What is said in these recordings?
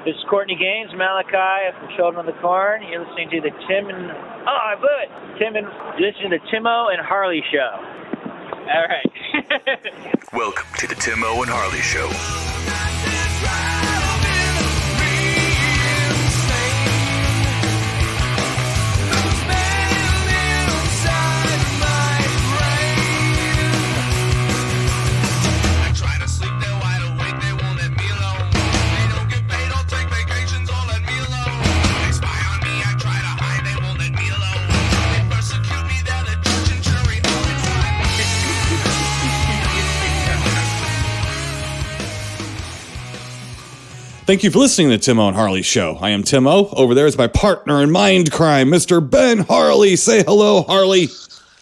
This is Courtney Gaines, Malachi from Children of the Corn. You're listening to the listening to Timo and Harley Show. All right. Welcome to the Timo and Harley Show. Thank you for listening to Timo and Harley Show. I am Timo. Over there is my partner in mind crime, Mr. Ben Harley. Say hello, Harley.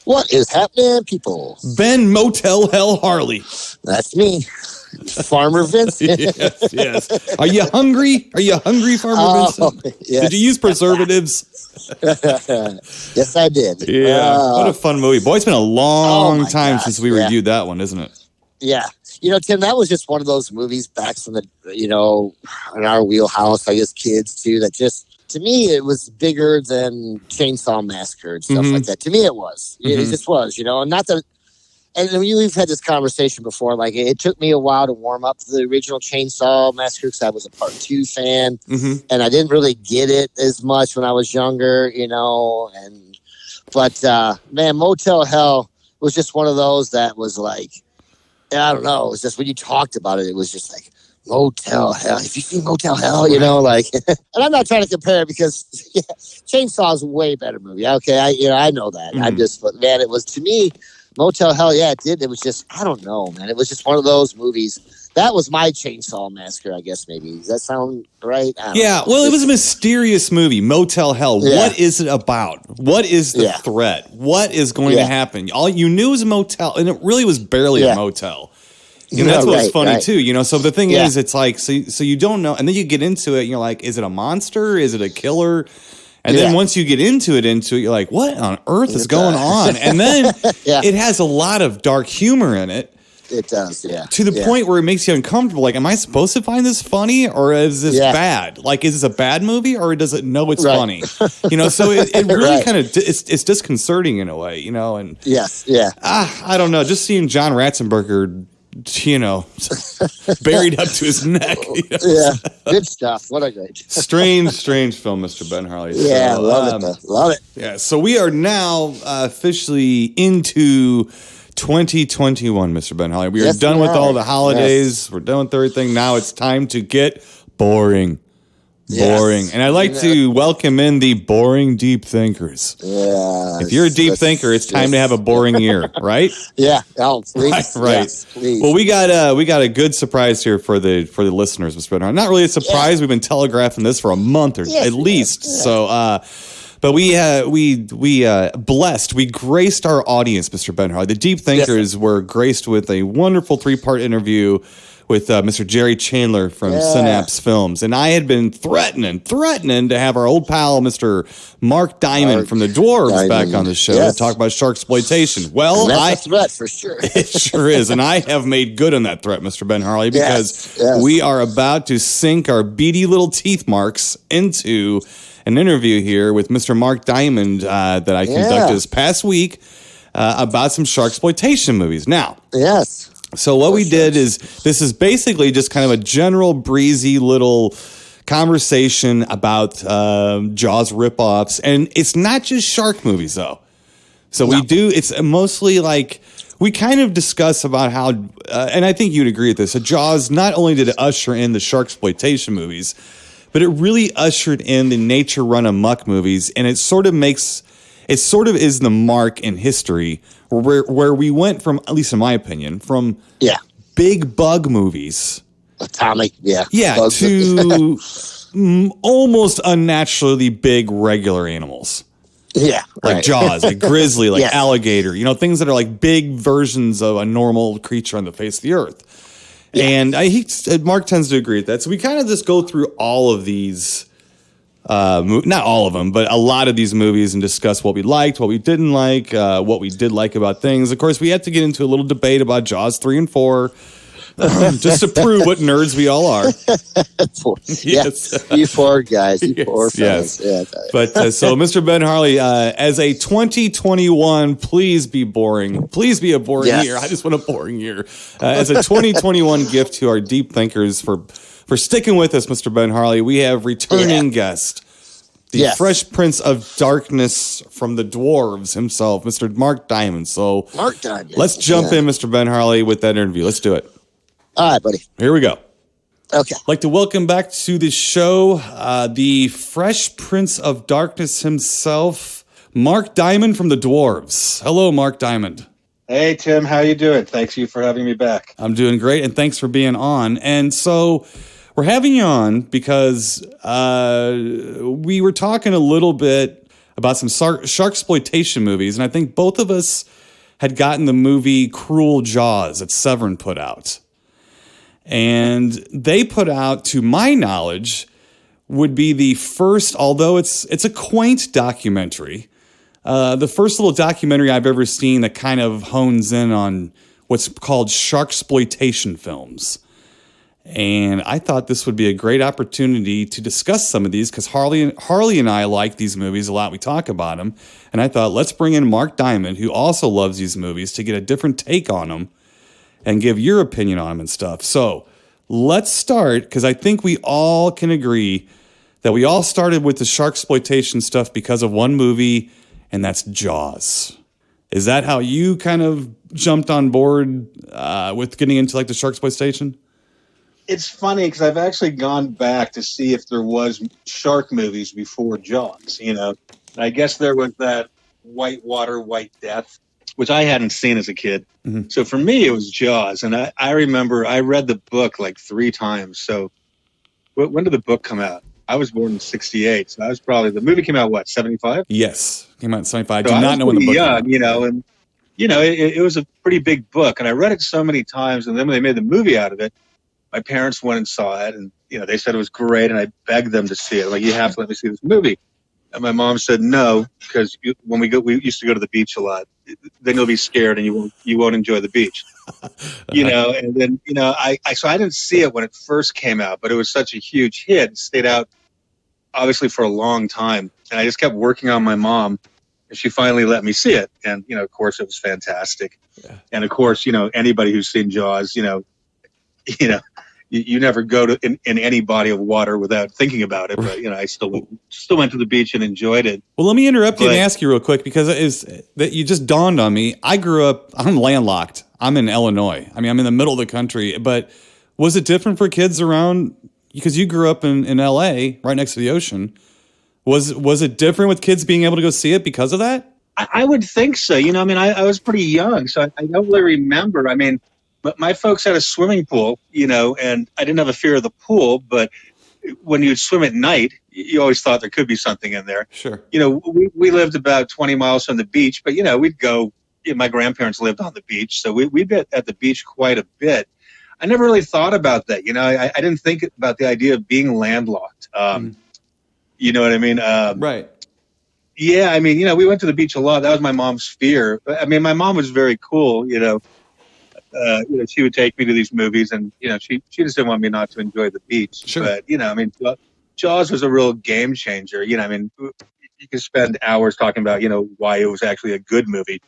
What is happening, people? Ben Motel Hell Harley. That's me. Farmer Vincent. yes. Are you hungry? Farmer Vincent? Yes. Did you use preservatives? Yes, I did. Yeah. What a fun movie. Boy, it's been a long time since we reviewed that one, isn't it? Yeah. You know, Tim, that was just one of those movies back from the, in our wheelhouse, I guess kids too, that just, to me, it was bigger than Chainsaw Massacre and stuff like that. To me, it was. It just was, and not that, and we've had this conversation before, like it took me a while to warm up to the original Chainsaw Massacre because I was a part 2 fan and I didn't really get it as much when I was younger, but man, Motel Hell was just one of those that was like, I don't know. It was just when you talked about it, it was just like Motel Hell. If you see Motel Hell, and I'm not trying to compare it because Chainsaw is a way better movie. Okay, I know that. But man, it was to me, Motel Hell. Yeah, it did. It was just, I don't know, man. It was just one of those movies. That was my Chainsaw Massacre, I guess. Maybe does that sound right? Yeah. Well, it was a mysterious movie, Motel Hell. Yeah. What is it about? What is the threat? What is going to happen? All you knew was a motel, and it really was barely a motel. And that's what's funny too. So the thing is, it's like so you don't know, and then you get into it, and you're like, is it a monster? Is it a killer? And then once you get into it, you're like, what on earth is going on? And then it has a lot of dark humor in it. It does, yeah. To the point where it makes you uncomfortable. Like, am I supposed to find this funny, or is this bad? Like, is this a bad movie, or does it know it's funny? So it really kind of it's disconcerting in a way, And I don't know. Just seeing John Ratzenberger, buried up to his neck. Yeah, good stuff. What a great strange film, Mr. Ben Harley. Yeah, love it. Yeah, so we are now officially into 2021, Mr. Ben Harley. We are done with all the holidays. We're done with everything. Now it's time to get boring. Boring. And I'd like to welcome in the boring deep thinkers. Yeah. If you're a deep thinker, it's time to have a boring year, right? Yeah. Oh, please. Right. Yes, please. Well, we got a good surprise here for the listeners, Mr. Ben Harley. Not really a surprise. We've been telegraphing this for a month or at least. Yeah. So but we graced our audience, Mr. Ben Harley. The deep thinkers were graced with a wonderful 3-part interview with Mr. Jerry Chandler from Synapse Films. And I had been threatening to have our old pal, Mr. Marc Diamond from the Dwarves back on the show to talk about Sharksploitation. Well, that's a threat for sure. It sure is. And I have made good on that threat, Mr. Ben Harley, because we are about to sink our beady little teeth marks into an interview here with Mr. Marc Diamond that I conducted this past week about some Sharksploitation movies. Now, so what we did is, this is basically just kind of a general breezy little conversation about Jaws ripoffs, and it's not just shark movies though. So it's mostly like, we kind of discuss about how, and I think you'd agree with this, Jaws not only did it usher in the Sharksploitation movies, but it really ushered in the nature run amok movies, and it sort of is the mark in history where we went from, at least in my opinion, from big bug movies, atomic, to almost unnaturally big regular animals. Yeah, like Jaws, like grizzly, like alligator, things that are like big versions of a normal creature on the face of the earth. And Mark tends to agree with that. So we kind of just go through all of these, not all of them, but a lot of these movies, and discuss what we liked, what we didn't like, what we did like about things. Of course, we had to get into a little debate about Jaws 3 and 4. just to prove what nerds we all are. Yes. You poor guys. You poor fellas. Yes. Yeah. But so, Mr. Ben Harley, as a 2021, please be boring. Please be a boring year. I just want a boring year. As a 2021 gift to our deep thinkers for sticking with us, Mr. Ben Harley, we have returning guest, the Fresh Prince of Darkness from the Dwarves himself, Mr. Marc Diamond. So, Marc Diamond. Let's jump in, Mr. Ben Harley, with that interview. Let's do it. All right, buddy. Here we go. Okay. I'd like to welcome back to the show the Fresh Prince of Darkness himself, Marc Diamond from the Dwarves. Hello, Marc Diamond. Hey, Tim. How you doing? Thanks you for having me back. I'm doing great, and thanks for being on. And so we're having you on because we were talking a little bit about some Sharksploitation movies, and I think both of us had gotten the movie Cruel Jaws that Severin put out. And they put out, to my knowledge, would be the first, although it's a quaint documentary, the first little documentary I've ever seen that kind of hones in on what's called Sharksploitation films. And I thought this would be a great opportunity to discuss some of these because Harley and I like these movies a lot. We talk about them. And I thought, let's bring in Marc Diamond, who also loves these movies, to get a different take on them and give your opinion on them and stuff. So let's start, because I think we all can agree that we all started with the Sharksploitation stuff because of one movie, and that's Jaws. Is that how you kind of jumped on board with getting into like the Sharksploitation? It's funny because I've actually gone back to see if there was shark movies before Jaws. You know, I guess there was that Whitewater, White Death, which I hadn't seen as a kid. Mm-hmm. So for me, it was Jaws. And I remember I read the book like 3 times. So when did the book come out? I was born in 68. So I was probably, the movie came out, what, 75? Yes, came out in 75. So I do not know when the book came out. And, it was a pretty big book. And I read it so many times. And then when they made the movie out of it, my parents went and saw it. And, they said it was great. And I begged them to see it. Like, you have to let me see this movie. And my mom said no, because when we used to go to the beach a lot. Then you'll be scared and you won't enjoy the beach, And then so I didn't see it when it first came out, but it was such a huge hit. It stayed out obviously for a long time, and I just kept working on my mom, and she finally let me see it. And of course, it was fantastic. Yeah. And of course, anybody who's seen Jaws, you never go to in any body of water without thinking about it. But I still went to the beach and enjoyed it. Well, let me interrupt you and ask you real quick, because it is that you just dawned on me. I'm landlocked. I'm in Illinois. I mean, I'm in the middle of the country. But was it different for kids around? Because you grew up in L.A., right next to the ocean. Was it different with kids being able to go see it because of that? I would think so. I was pretty young, so I don't really remember. But my folks had a swimming pool, and I didn't have a fear of the pool. But when you'd swim at night, you always thought there could be something in there. Sure. We lived about 20 miles from the beach, but, we'd go. My grandparents lived on the beach, so we'd be at the beach quite a bit. I never really thought about that. I didn't think about the idea of being landlocked. You know what I mean? Right. Yeah, we went to the beach a lot. That was my mom's fear. My mom was very cool, she would take me to these movies, and she just didn't want me not to enjoy the beach. Sure. But Jaws was a real game changer. You could spend hours talking about why it was actually a good movie.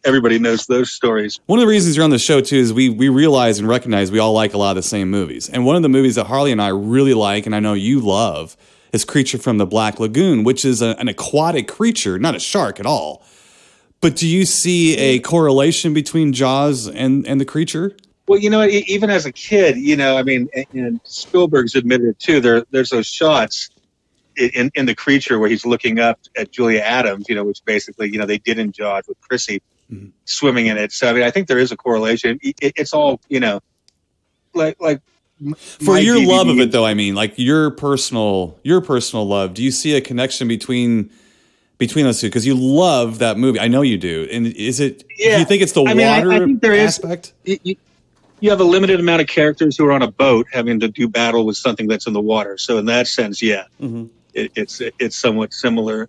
Everybody knows those stories. One of the reasons you're on the show too is we realize and recognize we all like a lot of the same movies. And one of the movies that Harley and I really like, and I know you love, is Creature from the Black Lagoon, which is an aquatic creature, not a shark at all. But do you see a correlation between Jaws and the creature? Well, even as a kid, and Spielberg's admitted it too, there's those shots in the creature where he's looking up at Julia Adams, which basically, they did in Jaws with Chrissy swimming in it. So, I think there is a correlation. It's all, like for your DVD. Love of it, though, like your personal love, do you see a connection between those two? Because you love that movie. I know you do. And is it, do you think it's the water I think there aspect? You have a limited amount of characters who are on a boat having to do battle with something that's in the water. So in that sense, yeah, it's somewhat similar.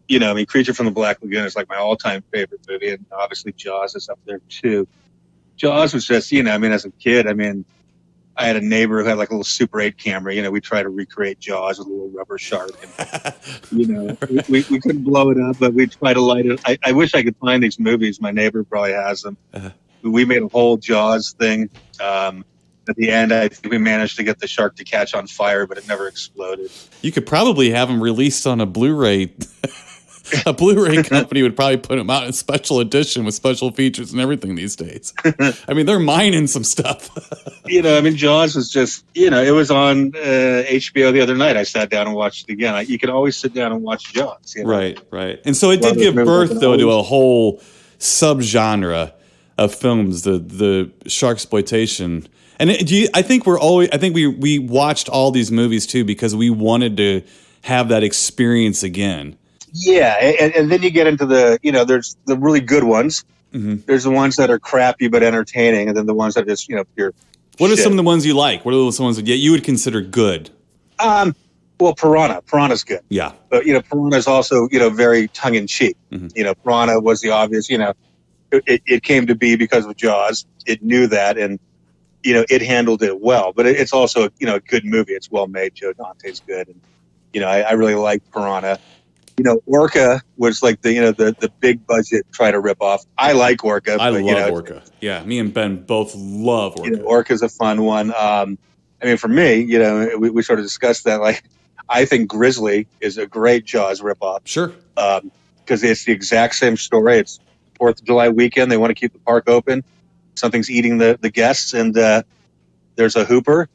Creature from the Black Lagoon is like my all-time favorite movie. And obviously Jaws is up there too. Jaws was just, I mean, as a kid, I mean, I had a neighbor who had like a little Super 8 camera. We tried to recreate Jaws with a little rubber shark. And, we couldn't blow it up, but we tried to light it. I wish I could find these movies. My neighbor probably has them. We made a whole Jaws thing. At the end, I think we managed to get the shark to catch on fire, but it never exploded. You could probably have them released on a Blu-ray. A Blu-ray company would probably put them out in special edition with special features and everything these days. I mean, they're mining some stuff. I mean, Jaws was just, it was on HBO the other night. I sat down and watched it again. You can always sit down and watch Jaws. Right. And so it did give birth, though, to a whole subgenre of films, the Sharksploitation. And I think we watched all these movies too because we wanted to have that experience again. Yeah, and then you get into there's the really good ones. Mm-hmm. There's the ones that are crappy but entertaining, and then the ones that are just pure. What are some of the ones you like? What are some ones that you would consider good? Well, Piranha's good. Yeah, but Piranha's also very tongue in cheek. Mm-hmm. Piranha was the obvious. It came to be because of Jaws. It knew that, and it handled it well. But it's also a good movie. It's well made. Joe Dante's good, and I really like Piranha. Orca was like the big budget try to rip off. I like Orca. I love Orca. Yeah, me and Ben both love Orca. Orca's a fun one. I mean, for me, we sort of discussed that. Like, I think Grizzly is a great Jaws ripoff. Sure. Because it's the exact same story. It's 4th of July weekend. They want to keep the park open. Something's eating the guests, and there's a Hooper.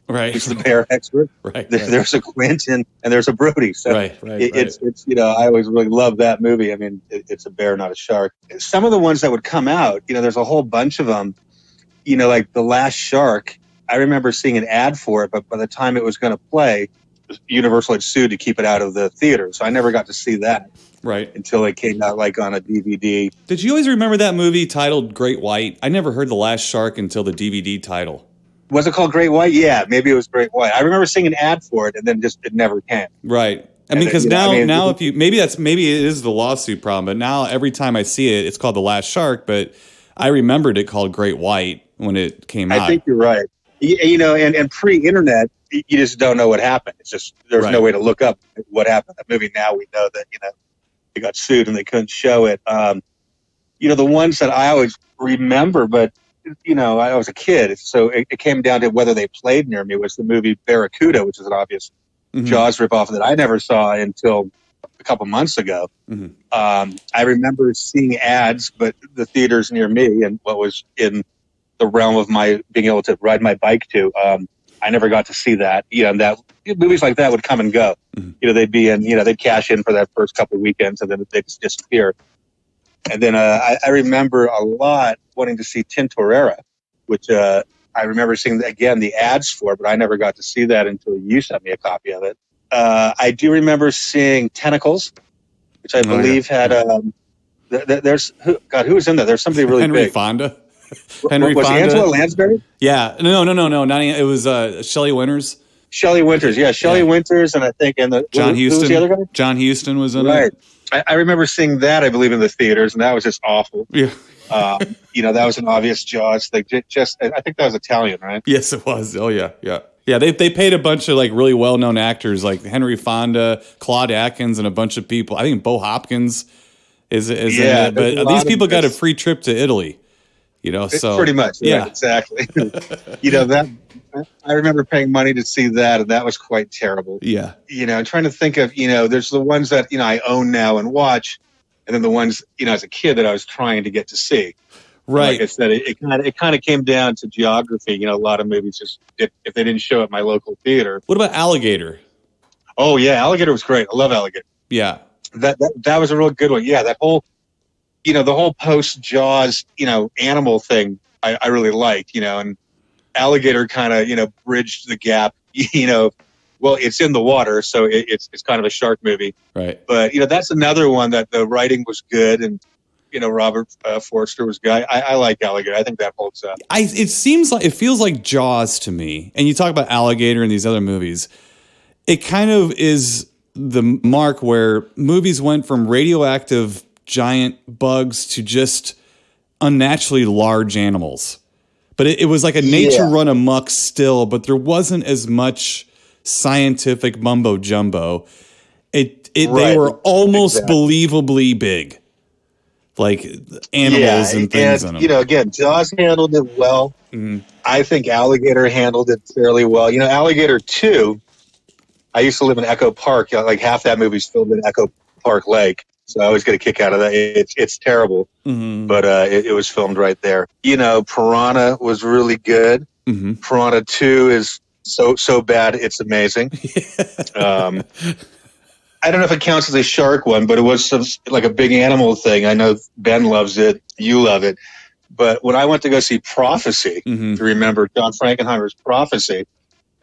Right. Who's the bear expert. Right. There's a Quint and there's a Brody. So it's I always really love that movie. I mean, it's a bear, not a shark. Some of the ones that would come out, there's a whole bunch of them, like The Last Shark. I remember seeing an ad for it, but by the time it was going to play, Universal had sued to keep it out of the theater. So I never got to see that. Right. Until it came out like on a DVD. Did you always remember that movie titled Great White? I never heard The Last Shark until the DVD title. Was it called Great White? Yeah, maybe it was Great White. I remember seeing an ad for it, and then it never came. Right. I mean, because now if you maybe it is the lawsuit problem, but now every time I see it, it's called The Last Shark. But I remembered it called Great White when it came out. I think you're right. And pre-internet, you just don't know what happened. It's just there's no way to look up what happened. That movie. Now we know that they got sued and they couldn't show it. The ones that I always remember, but. I was a kid, so it came down to whether they played near me. Was the movie Barracuda, which is an obvious Jaws ripoff that I never saw until a couple months ago. Mm-hmm. I remember seeing ads, but the theaters near me and what was in the realm of my being able to ride my bike to, I never got to see that. And that movies like that would come and go. Mm-hmm. They'd be in, they'd cash in for that first couple of weekends and then they'd just disappear. And then I remember a lot wanting to see Tintorera, which I remember seeing, again, the ads for, but I never got to see that until you sent me a copy of it. I do remember seeing Tentacles, which I believe had, who was in there? There's somebody really Henry big. Fonda. Henry Fonda. Was Angela Lansbury? Yeah. No. Not, it was Shelley Winters. Shelley Winters, yeah. Shelley Winters, and I think, John Huston. Who was the other guy? John Huston was in it. Right. I remember seeing that, I believe, in the theaters, and that was just awful. Yeah. That was an obvious Jaws thing. I think that was Italian, right? Yes, it was. Oh, yeah. Yeah, they paid a bunch of like really well-known actors like Henry Fonda, Claude Atkins, and a bunch of people. I think Bo Hopkins is in it. But these people got a free trip to Italy. So pretty much. Right, yeah, exactly. That I remember paying money to see that, and that was quite terrible. Yeah. Trying to think of, there's the ones that, I own now and watch, and then the ones, as a kid that I was trying to get to see. Right. Like I said, it kind of came down to geography. A lot of movies just, if they didn't show at my local theater. What about Alligator? Oh, yeah. Alligator was great. I love Alligator. Yeah. That was a real good one. Yeah. That whole, the whole post-Jaws, animal thing I really liked, and Alligator kind of, bridged the gap, well, it's in the water, so it's kind of a shark movie. Right. But, that's another one that the writing was good and, Robert Forster was good. I like Alligator. I think that holds up. It feels like Jaws to me. And you talk about Alligator and these other movies. It kind of is the mark where movies went from radioactive giant bugs to just unnaturally large animals. But it was like a nature run amok still, but there wasn't as much scientific mumbo jumbo. They were almost believably big, like animals and things in them. You know, again, Jaws handled it well. I think Alligator handled it fairly well. You know, Alligator 2, I used to live in Echo Park. Like half that movie's filmed in Echo Park Lake. So I always get a kick out of that. It's terrible, but it was filmed right there. You know, Piranha was really good. Piranha 2 is so bad it's amazing. I don't know if it counts as a shark one, but it was like a big animal thing. I know Ben loves it. You love it. But when I went to go see Prophecy, if you remember John Frankenheimer's Prophecy,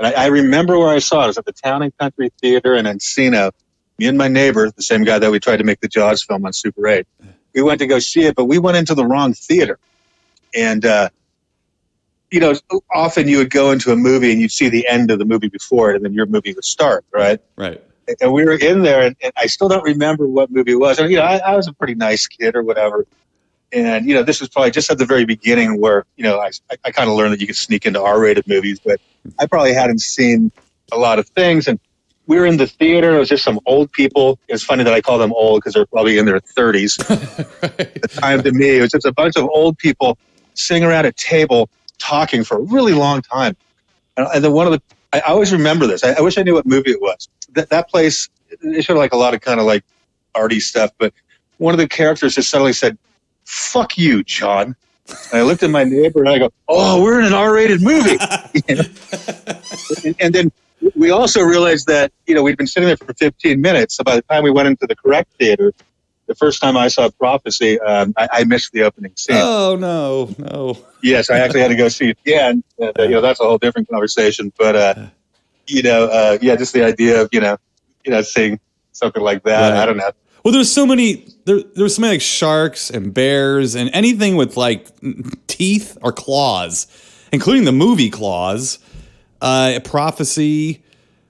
and I remember where I saw it. It was at the Town and Country Theater in Encino. Me and my neighbor, the same guy that we tried to make the Jaws film on Super 8, we went to go see it, but we went into the wrong theater. And, you know, often you would go into a movie and you'd see the end of the movie before it, and then your movie would start, right? Right. And we were in there, and I still don't remember what movie it was. And, you know, I was a pretty nice kid or whatever. And, you know, this was probably just at the very beginning where, you know, I kind of learned that you could sneak into R-rated movies, but I probably hadn't seen a lot of things. And we were in the theater. It was just some old people. It's funny that I call them old because they're probably in their 30s. At the time to me, it was just a bunch of old people sitting around a table talking for a really long time. And then I always remember this. I wish I knew what movie it was. That place, it showed like a lot of kind of like arty stuff, but one of the characters just suddenly said, "Fuck you, John." And I looked at my neighbor and I go, "Oh, we're in an R-rated movie." You know? And then we also realized that, you know, we'd been sitting there for 15 minutes. So by the time we went into the correct theater, the first time I saw Prophecy, I missed the opening scene. Oh, no. Yes, I actually had to go see it again. And, you know, that's a whole different conversation. But, you know, just the idea of, you know, seeing something like that. Right. I don't know. Well, there's so many like sharks and bears and anything with like teeth or claws, including the movie Claws. Prophecy.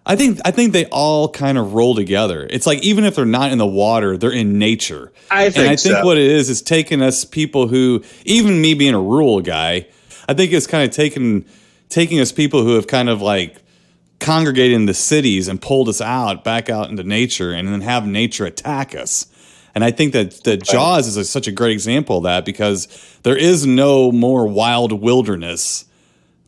I think they all kind of roll together. It's like even if they're not in the water, they're in nature. I think what it is taking us people who, even me being a rural guy, I think it's kind of taking us people who have kind of like congregated in the cities and pulled us back out into nature and then have nature attack us. And I think that Jaws is such a great example of that because there is no more wild wilderness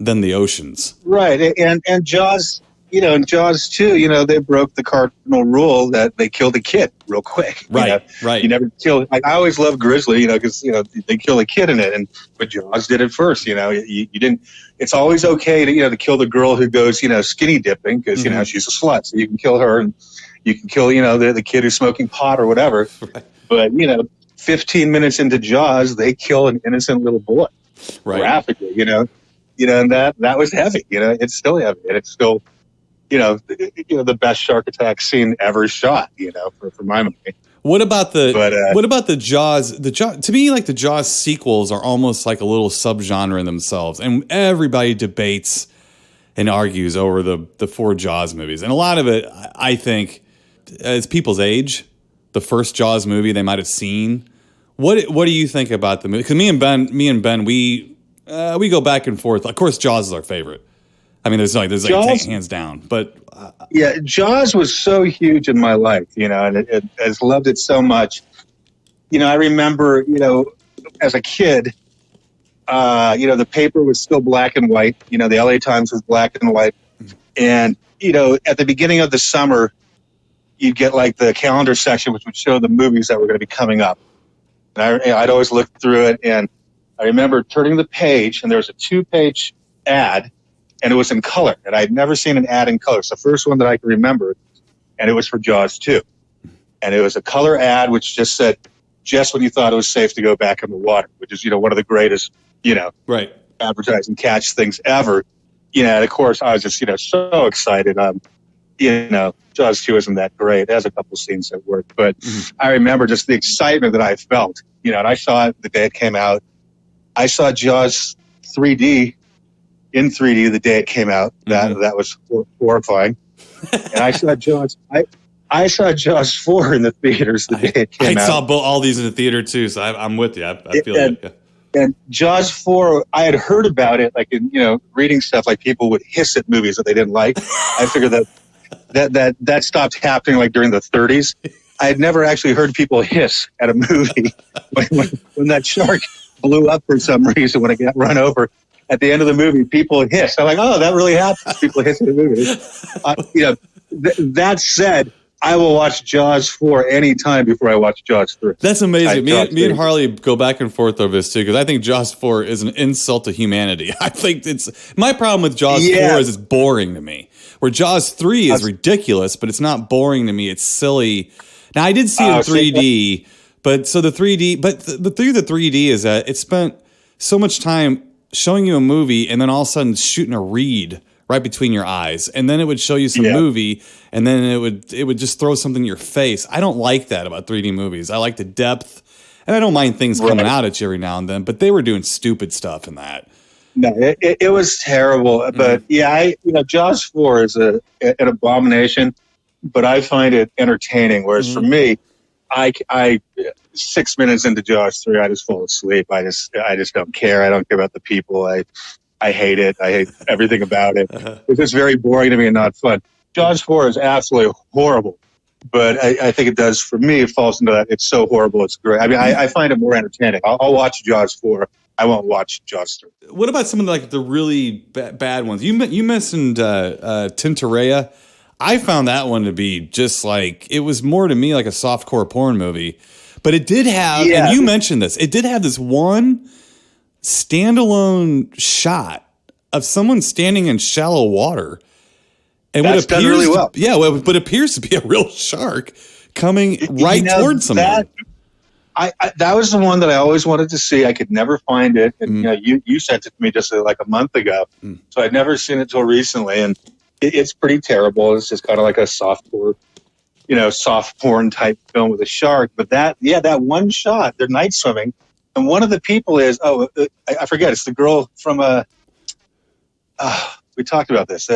than the oceans. Right. And Jaws, you know, in Jaws 2, you know, they broke the cardinal rule that they killed a kid real quick. Right, you know? right. You never kill. I always loved Grizzly, you know, because, you know, they kill a kid in it. But Jaws did it first, you know. You didn't. It's always okay to, you know, to kill the girl who goes, you know, skinny dipping because, you know, she's a slut. So you can kill her and you can kill, you know, the kid who's smoking pot or whatever. Right. But, you know, 15 minutes into Jaws, they kill an innocent little boy. Right. Graphically, you know. You know, and that was heavy. You know, it's still heavy, and it's still, you know, the best shark attack scene ever shot. You know, for my money. What about the Jaws? To me, like the Jaws sequels are almost like a little subgenre in themselves, and everybody debates and argues over the 4 Jaws movies, and a lot of it, I think, is people's age. The first Jaws movie they might have seen. What do you think about the movie? Because me and Ben, we go back and forth. Of course, Jaws is our favorite. I mean, there's Jaws, hands down. But yeah, Jaws was so huge in my life, you know, and I just loved it so much. You know, I remember, you know, as a kid, you know, the paper was still black and white. You know, the LA Times was black and white, and you know, at the beginning of the summer, you'd get like the calendar section, which would show the movies that were going to be coming up. And I'd always look through it, and I remember turning the page, and there was a 2-page ad, and it was in color. And I'd never seen an ad in color. It's the first one that I can remember, and it was for Jaws 2. And it was a color ad which just said, "Just when you thought it was safe to go back in the water," which is, you know, one of the greatest, you know, right, advertising catch things ever. You know, and of course, I was just, you know, so excited. You know, Jaws 2 isn't that great. It has a couple scenes that work, but I remember just the excitement that I felt. You know, and I saw it the day it came out. I saw Jaws 3D in 3D the day it came out. That was horrifying. And I saw Jaws. I saw Jaws 4 in the theaters the day it came out. I saw all these in the theater too, so I'm with you. I feel it. And Jaws 4, I had heard about it, like in, reading stuff, like people would hiss at movies that they didn't like. I figured that stopped happening like during the 30s. I had never actually heard people hiss at a movie when that shark blew up for some reason when it got run over. At the end of the movie, people hiss. I'm like, oh, that really happens. People hiss at a movie. That said, I will watch Jaws 4 any time before I watch Jaws 3. That's amazing. Me and Harley go back and forth over this too, because I think Jaws 4 is an insult to humanity. I think my problem with Jaws 4 is it's boring to me. Where Jaws 3 is ridiculous, but it's not boring to me. It's silly. Now I did see it in 3D, but the 3D is that it spent so much time showing you a movie and then all of a sudden shooting a reed right between your eyes, and then it would show you some movie, and then it would just throw something in your face. I don't like that about 3D movies. I like the depth, and I don't mind things coming out at you every now and then, but they were doing stupid stuff in that. No, it was terrible. But Jaws 4 is an abomination, but I find it entertaining. Whereas for me, I 6 minutes into Jaws 3, I just fall asleep. I just don't care. I don't care about the people. I hate it. I hate everything about it. It's just very boring to me and not fun. Jaws 4 is absolutely horrible, but I think it does, for me, it falls into that. It's so horrible. It's great. I mean, I find it more entertaining. I'll watch Jaws 4. I won't watch Jaws 3. What about some of the really bad ones? You mentioned Tintorea. I found that one to be just like, it was more to me like a softcore porn movie. But it did have, and you mentioned this, it did have this one standalone shot of someone standing in shallow water. And that's done really well. What appears to be a real shark coming right towards someone. That was the one that I always wanted to see. I could never find it. And you sent it to me just like a month ago. So I'd never seen it till recently. And it's pretty terrible. It's just kind of like a soft porn type film with a shark. But that one shot, they're night swimming. And one of the people is, I forget, it's the girl from we talked about this.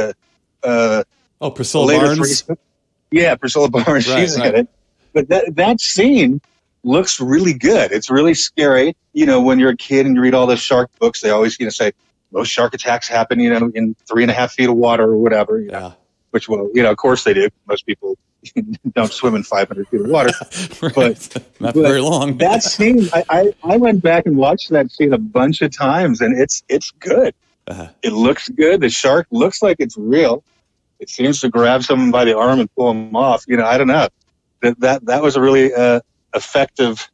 Priscilla Barnes? Yeah, Priscilla Barnes. She's in it. But that scene looks really good. It's really scary. When you're a kid and you read all the shark books, they always say most shark attacks happen, in 3.5 feet of water or whatever. Which, of course they do. Most people don't swim in 500 feet of water. But not very long. That scene, I went back and watched that scene a bunch of times, and it's good. It looks good. The shark looks like it's real. It seems to grab someone by the arm and pull them off. I don't know. That was a really effective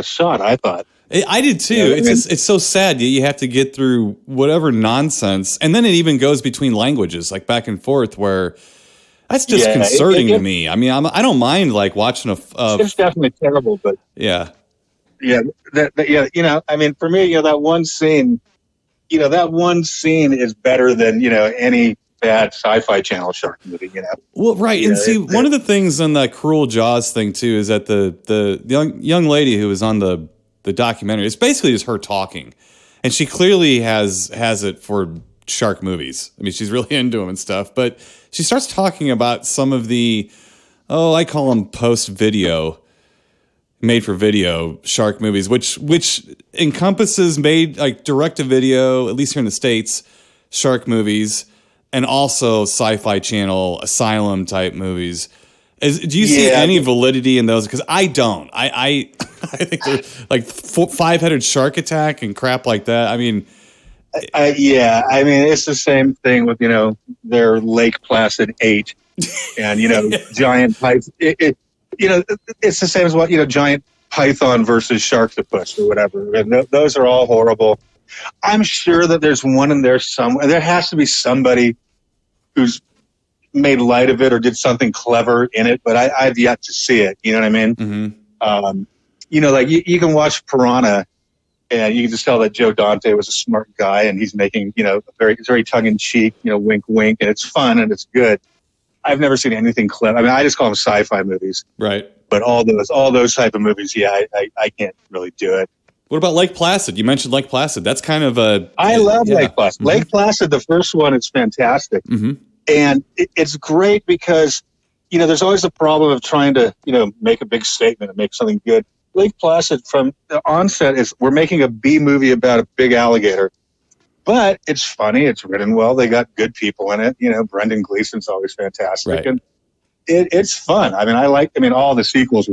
shot, I thought. I did too. It's so sad. You have to get through whatever nonsense, and then it even goes between languages, like back and forth, where that's disconcerting to me. I mean, I don't mind like watching it's definitely terrible, but yeah. I mean, for me, that one scene, is better than any bad Sci-Fi Channel shark movie. Well, right, and see, one of the things on that Cruel Jaws thing too is that the young lady who was on the documentary, it's basically just her talking, and she clearly has it for shark movies. I mean, she's really into them and stuff, but she starts talking about some of the I call them post-video, made-for-video shark movies, which encompasses made like direct-to-video, at least here in the States, shark movies, and also Sci-Fi Channel Asylum type movies. Do you see any validity in those? Because I don't. I think they're like 5-headed shark attack and crap like that. I mean, I mean, it's the same thing with their Lake Placid 8 and giant python. It's the same as what giant python versus sharktopus or whatever. And those are all horrible. I'm sure that there's one in there somewhere. There has to be somebody who's made light of it or did something clever in it, but I've yet to see it. You know what I mean? Mm-hmm. Like you can watch Piranha, and you can just tell that Joe Dante was a smart guy, and he's making very tongue in cheek, wink wink, and it's fun and it's good. I've never seen anything clever. I mean, I just call them sci-fi movies, right? But all those type of movies, I can't really do it. What about Lake Placid? You mentioned Lake Placid. That's kind of I love Lake Placid. Mm-hmm. Lake Placid, the first one, is fantastic. Mm-hmm. And it's great because, there's always the problem of trying to, make a big statement and make something good. Lake Placid from the onset is we're making a B movie about a big alligator, but it's funny. It's written well. They got good people in it. Brendan Gleeson's always fantastic, Right. and it's fun. I mean, all the sequels,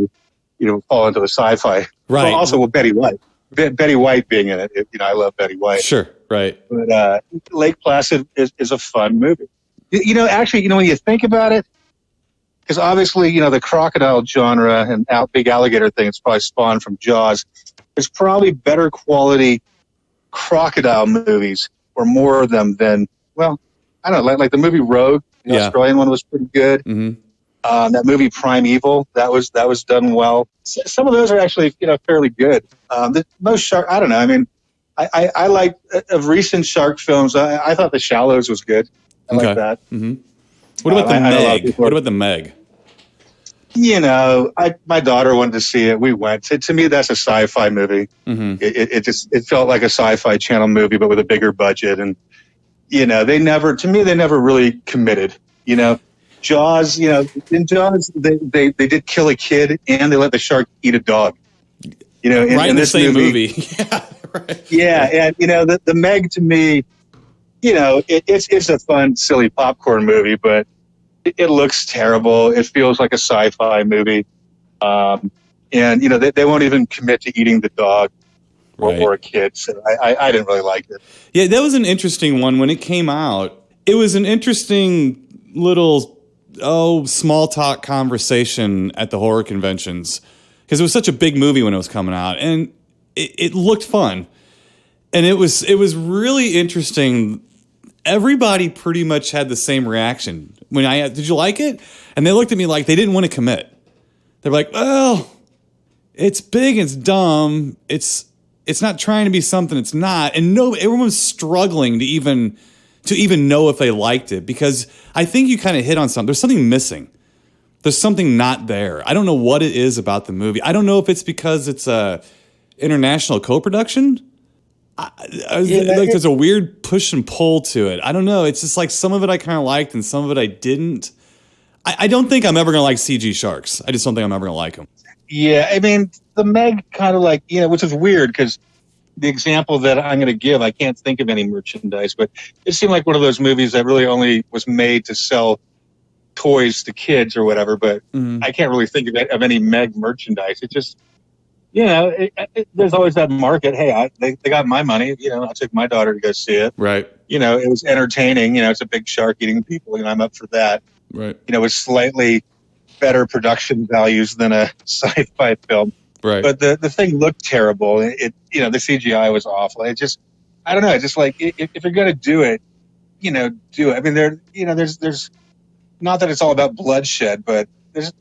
fall into the sci-fi. Right. Well, also with Betty White. Betty White being in it. I love Betty White. Sure. Right. But Lake Placid is a fun movie. Actually, when you think about it, because obviously, the crocodile genre and big alligator thing, it's probably spawned from Jaws. There's probably better quality crocodile movies, or more of them than, well, I don't know, like the movie Rogue, the Australian one was pretty good. Mm-hmm. That movie Primeval, that was done well. Some of those are actually, fairly good. Most shark, I don't know. I mean, I like of recent shark films. I thought The Shallows was good. I like that. Mm-hmm. What about the Meg? What about the Meg? My daughter wanted to see it. We went. To me, that's a sci-fi movie. Mm-hmm. It felt like a Sci-Fi Channel movie, but with a bigger budget. And they never really committed. Jaws. In Jaws, they did kill a kid and they let the shark eat a dog. In this same movie. Yeah. Right. Yeah, and the Meg to me. It's a fun, silly popcorn movie, but it looks terrible. It feels like a sci-fi movie. And, they won't even commit to eating the dog or a kid. So I didn't really like it. Yeah, that was an interesting one. When it came out, it was an interesting little, small talk conversation at the horror conventions because it was such a big movie when it was coming out. And it looked fun. And it was really interesting. Everybody pretty much had the same reaction when I asked, did you like it? And they looked at me like they didn't want to commit. They're like, well, it's big, it's dumb, it's not trying to be something it's not. And everyone was struggling to even know if they liked it because I think you kind of hit on something. There's something missing. There's something not there. I don't know what it is about the movie. I don't know if it's because it's a international co-production. There's a weird push and pull to it. I don't know. It's just like some of it I kind of liked and some of it I didn't. I don't think I'm ever going to like CG sharks. I just don't think I'm ever going to like them. Yeah, I mean, the Meg kind of like, which is weird because the example that I'm going to give, I can't think of any merchandise, but it seemed like one of those movies that really only was made to sell toys to kids or whatever, but I can't really think of any Meg merchandise. It just... there's always that market. Hey, they got my money. I took my daughter to go see it. Right. It was entertaining. It's a big shark eating people. I'm up for that. Right. With slightly better production values than a sci-fi film. Right. But the thing looked terrible. The CGI was awful. I don't know. It's just like if you're going to do it, do it. I mean, there's not that it's all about bloodshed, but there's,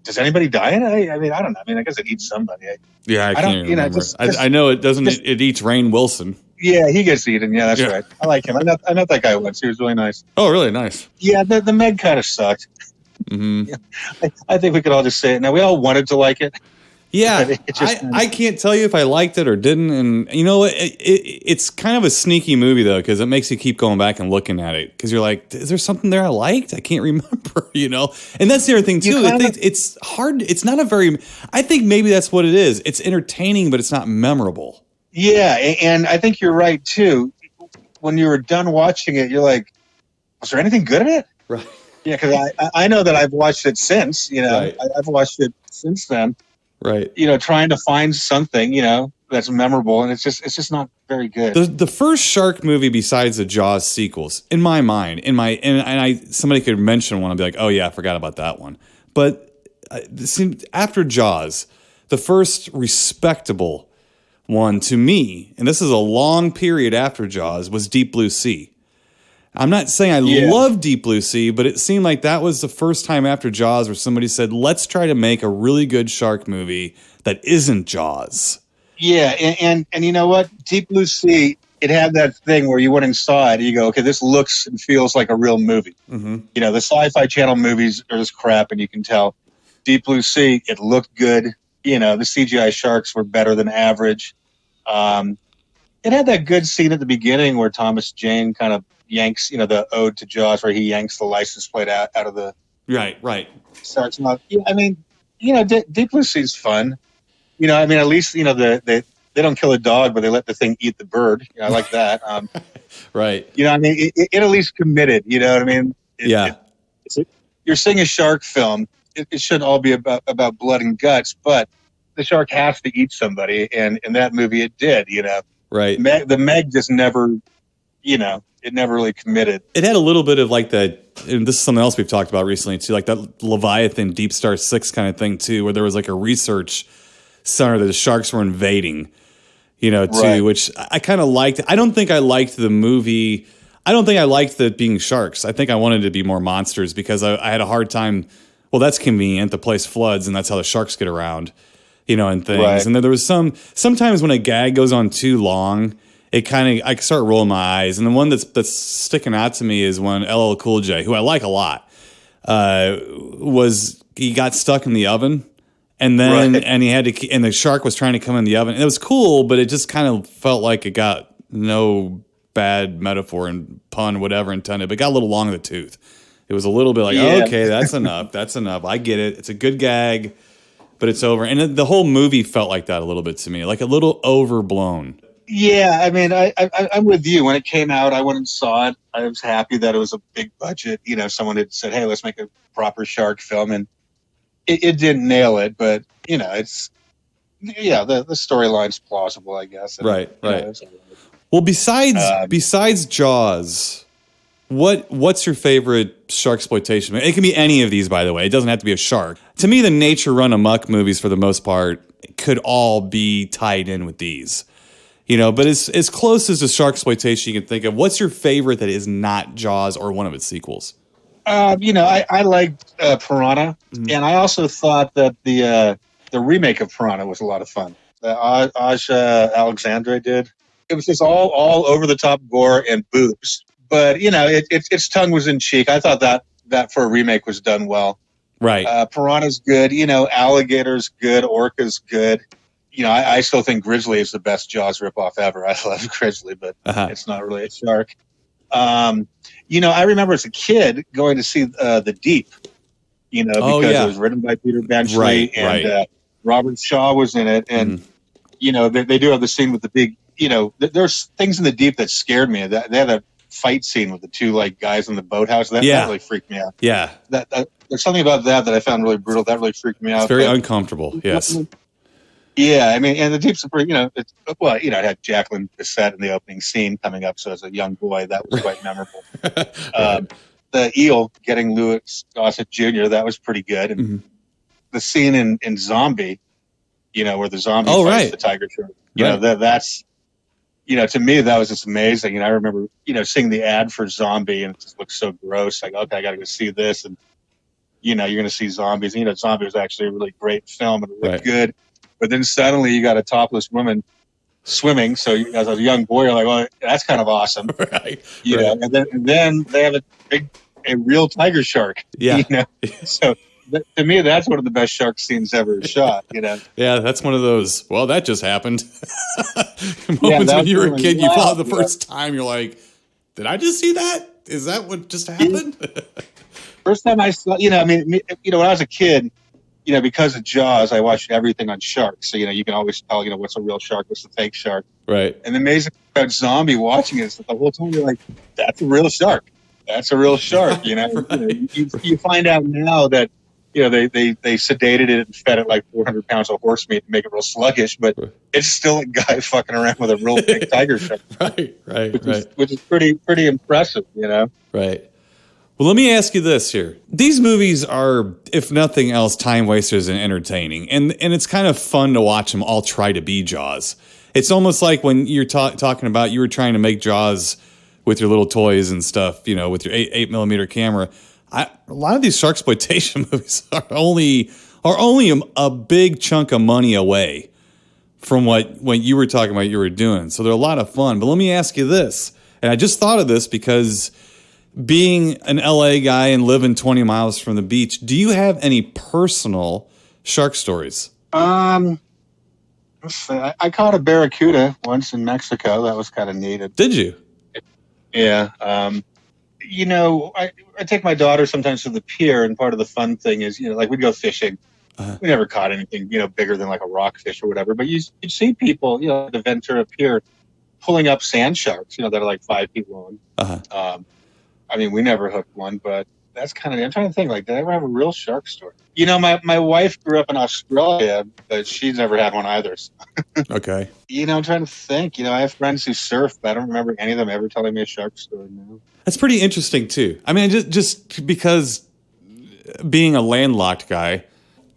does anybody die in it? I mean, I don't know. I mean, I guess it eats somebody. I can't remember. I know it doesn't. It eats Rainn Wilson. Yeah, he gets eaten. Yeah, that's right. I like him. I met that guy once. He was really nice. Oh, really nice. Yeah, the Meg kind of sucked. Mm-hmm. Yeah, I think we could all just say it. Now, we all wanted to like it. Yeah, I can't tell you if I liked it or didn't. And it's kind of a sneaky movie, though, because it makes you keep going back and looking at it. Because you're like, is there something there I liked? I can't remember, And that's the other thing, too. It's hard. It's not a very... I think maybe that's what it is. It's entertaining, but it's not memorable. Yeah, and I think you're right, too. When you were done watching it, you're like, was there anything good in it? Right. Yeah, because I know that I've watched it since. Right. I've watched it since then. Right. Trying to find something, that's memorable, and it's just not very good. The first shark movie besides the Jaws sequels, in my mind, somebody could mention one, I'd be like, oh yeah, I forgot about that one. But after Jaws, the first respectable one to me, and this is a long period after Jaws, was Deep Blue Sea. I'm not saying I love Deep Blue Sea, but it seemed like that was the first time after Jaws where somebody said, let's try to make a really good shark movie that isn't Jaws. Yeah, and you know what? Deep Blue Sea, it had that thing where you went and saw it, and you go, okay, this looks and feels like a real movie. Mm-hmm. The Sci-Fi Channel movies are just crap, and you can tell. Deep Blue Sea, it looked good. The CGI sharks were better than average. It had that good scene at the beginning where Thomas Jane kind of yanks, the ode to Jaws, where he yanks the license plate out of the right shark's mouth. I mean, Deep Blue Sea's fun. I mean, at least they don't kill a dog, but they let the thing eat the bird. I like that. Right. I mean, it at least committed. You know what I mean? You're seeing a shark film. It shouldn't all be about blood and guts, but the shark has to eat somebody, and in that movie, it did. Right. The Meg just never, it never really committed. It had a little bit of like and this is something else we've talked about recently too, like that Leviathan Deep Star 6 kind of thing too, where there was like a research center that the sharks were invading, too, right. Which I kind of liked. I don't think I liked the movie. I don't think I liked the being sharks. I think I wanted to be more monsters because I had a hard time. Well, that's convenient. The place floods and that's how the sharks get around, and things. Right. And then there was sometimes when a gag goes on too long, I start rolling my eyes. And the one that's sticking out to me is when LL Cool J, who I like a lot, he got stuck in the oven. And then, right. And the shark was trying to come in the oven. And it was cool, but it just kind of felt like it got no bad metaphor and pun, whatever intended, but it got a little long in the tooth. It was a little bit like, okay, that's enough. That's enough. I get it. It's a good gag, but it's over. And the whole movie felt like that a little bit to me, like a little overblown. Yeah, I mean, I'm with you. When it came out, I went and saw it. I was happy that it was a big budget. Someone had said, hey, let's make a proper shark film. And it didn't nail it, but, the storyline's plausible, I guess. And, right. Well, besides Jaws, what's your favorite Sharksploitation movie? It can be any of these, by the way. It doesn't have to be a shark. To me, the nature run amok movies, for the most part, could all be tied in with these. But as close as the Sharksploitation you can think of, what's your favorite that is not Jaws or one of its sequels? I liked Piranha, and I also thought that the remake of Piranha was a lot of fun. Aja Alexandre did. It was just all over the top gore and boobs, but its tongue was in cheek. I thought that for a remake was done well. Right. Piranha's good. Alligator's good. Orca's good. I still think Grizzly is the best Jaws ripoff ever. I love Grizzly, but it's not really a shark. I remember as a kid going to see The Deep, because it was written by Peter Benchley, and Robert Shaw was in it. And, they do have the scene with the big, there's things in The Deep that scared me. They had a fight scene with the two guys in the boathouse. That really freaked me out. Yeah. There's something about that I found really brutal. That really freaked me out. It's very uncomfortable. Yes. Yeah, I mean, and The Deep's a pretty, it had Jacqueline Bisset in the opening scene coming up, so as a young boy, that was quite memorable. The eel getting Louis Gossett Jr., that was pretty good. And the scene in Zombie, where the zombie fights the tiger shark, that's, to me, that was just amazing. And I remember, seeing the ad for Zombie, and it just looked so gross. Like, okay, I got to go see this. And, you're going to see zombies. And, Zombie was actually a really great film, and it looked good. But then suddenly you got a topless woman swimming. So as a young boy, you're like, well, that's kind of awesome. Right. And then they have a real tiger shark. Yeah. So to me, that's one of the best shark scenes ever shot. Yeah, that's one of those. Well, that just happened. Moments when you were a kid, you saw it the first time. You're like, did I just see that? Is that what just happened? First time I saw, when I was a kid, because of Jaws, I watched everything on sharks. So, you can always tell, what's a real shark, what's a fake shark. Right. And the amazing about Zombie watching it is that the whole time you're like, that's a real shark. That's a real shark. You find out now that, they sedated it and fed it like 400 pounds of horse meat to make it real sluggish, but it's still a guy fucking around with a real big tiger shark. Which is pretty impressive, Right. Well, let me ask you this here. These movies are, if nothing else, time wasters and entertaining. And it's kind of fun to watch them all try to be Jaws. It's almost like when you're talking about you were trying to make Jaws with your little toys and stuff, with your 8mm camera. A lot of these Sharksploitation movies are only a big chunk of money away from what you were talking about you were doing. So they're a lot of fun. But let me ask you this. And I just thought of this because being an LA guy and living 20 miles from the beach, do you have any personal shark stories? I caught a barracuda once in Mexico. That was kind of neat. Did you? Yeah. I take my daughter sometimes to the pier, and part of the fun thing is, we'd go fishing. We never caught anything, bigger than like a rockfish or whatever. But you'd see people, the Ventura Pier pulling up sand sharks, that are like 5 feet long. I mean, we never hooked one, but that's kind of, I'm trying to think, like, did I ever have a real shark story? My wife grew up in Australia, but she's never had one either. So. Okay. I'm trying to think. I have friends who surf, but I don't remember any of them ever telling me a shark story now. That's pretty interesting, too. I mean, just because being a landlocked guy,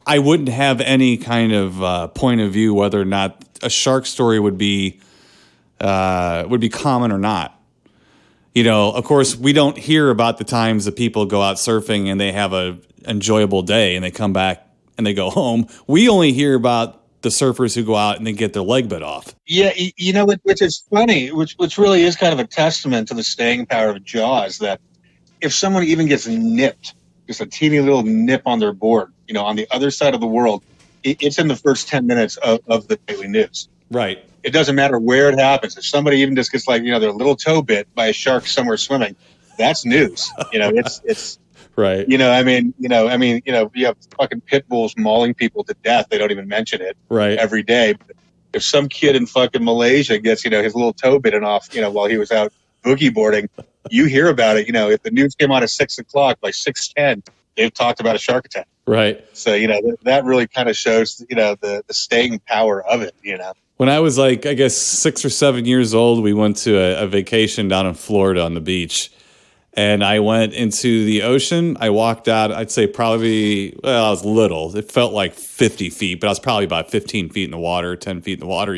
I wouldn't have any kind of point of view whether or not a shark story would be common or not. Of course, we don't hear about the times that people go out surfing and they have a enjoyable day and they come back and they go home. We only hear about the surfers who go out and they get their leg bit off. Yeah, which is funny, which really is kind of a testament to the staying power of Jaws, that if someone even gets nipped, just a teeny little nip on their board, on the other side of the world, it's in the first 10 minutes of the daily news. Right. It doesn't matter where it happens. If somebody even just gets like, their little toe bit by a shark somewhere swimming, that's news. It's right. You have fucking pit bulls mauling people to death. They don't even mention it every day. But if some kid in fucking Malaysia gets, his little toe bitten off, while he was out boogie boarding, you hear about it. If the news came on at 6 o'clock, by 6:10, they've talked about a shark attack. Right. So, that really kind of shows, the staying power of it, When I was like, I guess 6 or 7 years old, we went to a vacation down in Florida on the beach. And I went into the ocean. I walked out, I'd say probably, I was little. It felt like 50 feet, but I was probably about 15 feet in the water, 10 feet in the water,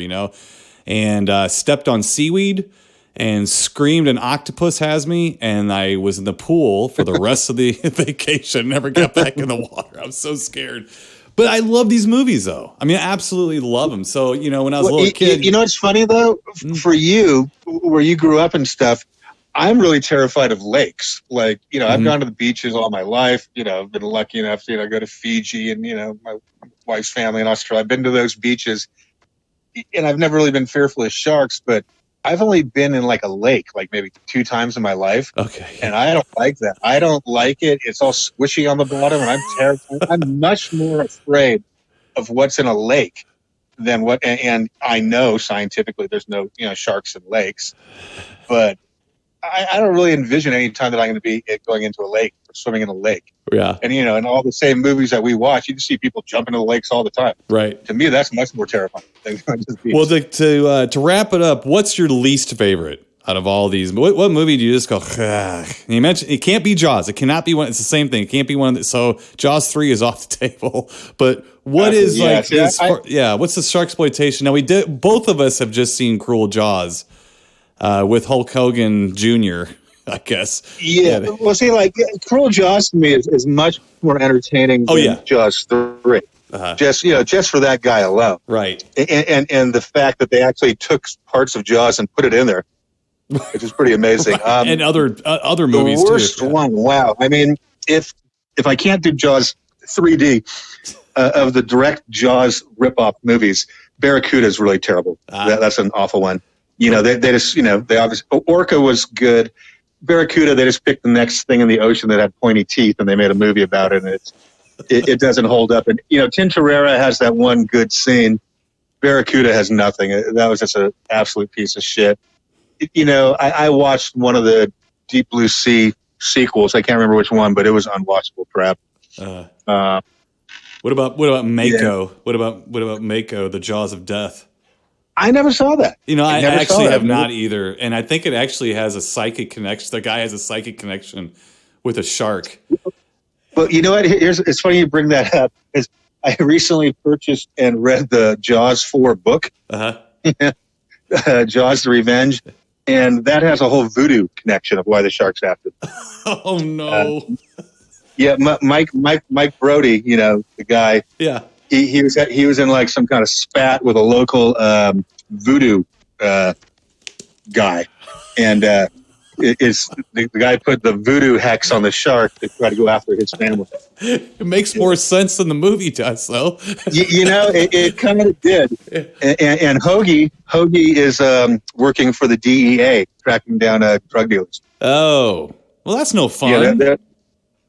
and stepped on seaweed and screamed, "An octopus has me." And I was in the pool for the rest of the vacation, never got back in the water. I was so scared. But I love these movies, though. I mean, I absolutely love them. So, when I was a little kid. It's funny, though, for you, where you grew up and stuff, I'm really terrified of lakes. Like, I've gone to the beaches all my life. I've been lucky enough to, go to Fiji and, my wife's family in Australia. I've been to those beaches. And I've never really been fearful of sharks, but I've only been in like a lake, like maybe 2 times in my life. Okay. And I don't like that. I don't like it. It's all squishy on the bottom, and I'm terrified. I'm much more afraid of what's in a lake than what. And I know scientifically there's no, sharks in lakes, but I don't really envision any time that I'm going to be going into a lake or swimming in a lake. Yeah. And, in all the same movies that we watch, you can see people jump into the lakes all the time. Right. To me, that's much more terrifying than just being. Well, to wrap it up, what's your least favorite out of all these? What movie do you just go, ugh? You mentioned it can't be Jaws. It cannot be one. It's the same thing. It can't be one. So Jaws 3 is off the table. But what is what's the Sharksploitation? Now, both of us have just seen Cruel Jaws. With Hulk Hogan Jr., I guess. Yeah. Well, see, like, Cruel Jaws to me is much more entertaining than Jaws 3. Just for that guy alone. Right. And the fact that they actually took parts of Jaws and put it in there, which is pretty amazing. Right. And other movies, too. The worst one, wow. I mean, if I can't do Jaws 3D, of the direct Jaws ripoff movies, Barracuda is really terrible. That's an awful one. They just, they obviously, Orca was good. Barracuda, they just picked the next thing in the ocean that had pointy teeth and they made a movie about it. And it doesn't hold up. And, Tintorera has that one good scene. Barracuda has nothing. That was just an absolute piece of shit. I watched one of the Deep Blue Sea sequels. I can't remember which one, but it was unwatchable crap. What about Mako? Yeah. What about Mako, the Jaws of Death? I never saw that. I actually have not either. And I think it actually has a psychic connection. The guy has a psychic connection with a shark. But you know what? It's funny you bring that up. Is I recently purchased and read the Jaws 4 book. Jaws the Revenge. And that has a whole voodoo connection of why the shark's after them. Oh, no. Mike Brody, the guy. Yeah. He was in like some kind of spat with a local voodoo guy, and the guy put the voodoo hex on the shark to try to go after his family. It makes more sense than the movie does, though. It kind of did. And Hoagie is working for the DEA, tracking down drug dealers. Oh, well, that's no fun.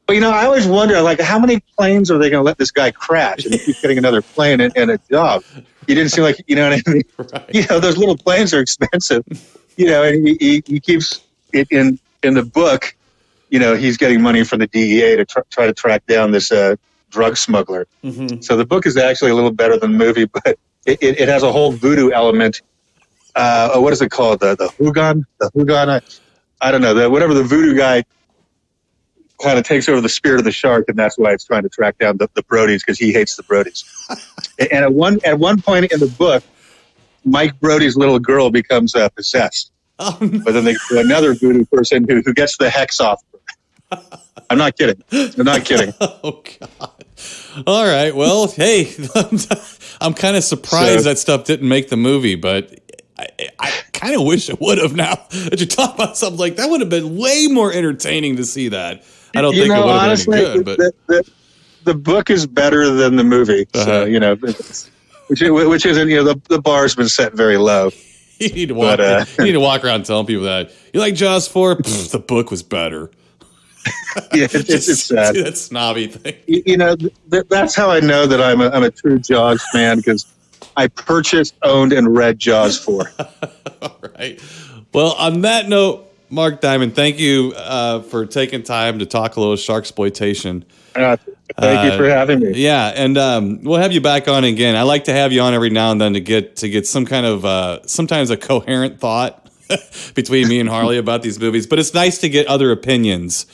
But, I always wonder, like, how many planes are they going to let this guy crash and keep getting another plane and a job? He didn't seem like, you know what I mean? Right. Those little planes are expensive, and he keeps it in the book, he's getting money from the DEA to try to track down this drug smuggler. Mm-hmm. So the book is actually a little better than the movie, but it has a whole voodoo element. What is it called? The Hugon? The Hugon? I don't know. Whatever the voodoo guy kind of takes over the spirit of the shark, and that's why it's trying to track down the Brodies, because he hates the Brodies. And at one point in the book, Mike Brody's little girl becomes possessed. Oh, no. But then they go to another voodoo person who gets the hex off. I'm not kidding. Oh, God. All right. Well, hey, I'm kind of surprised that stuff didn't make the movie, but I kind of wish it would have now that you talk about something like that. Would have been way more entertaining to see that. I don't think it would have been any good. But the book is better than the movie. So, which isn't, the bar's been set very low. You need to walk around telling people that. You like Jaws 4? The book was better. Yeah, it's sad. That snobby thing. That's how I know that I'm a true Jaws fan, because I purchased, owned, and read Jaws 4. All right. Well, on that note, Marc Diamond, thank you for taking time to talk a little Sharksploitation. Thank you for having me. Yeah, and we'll have you back on again. I like to have you on every now and then to get some kind of sometimes a coherent thought between me and Harley about these movies. But it's nice to get other opinions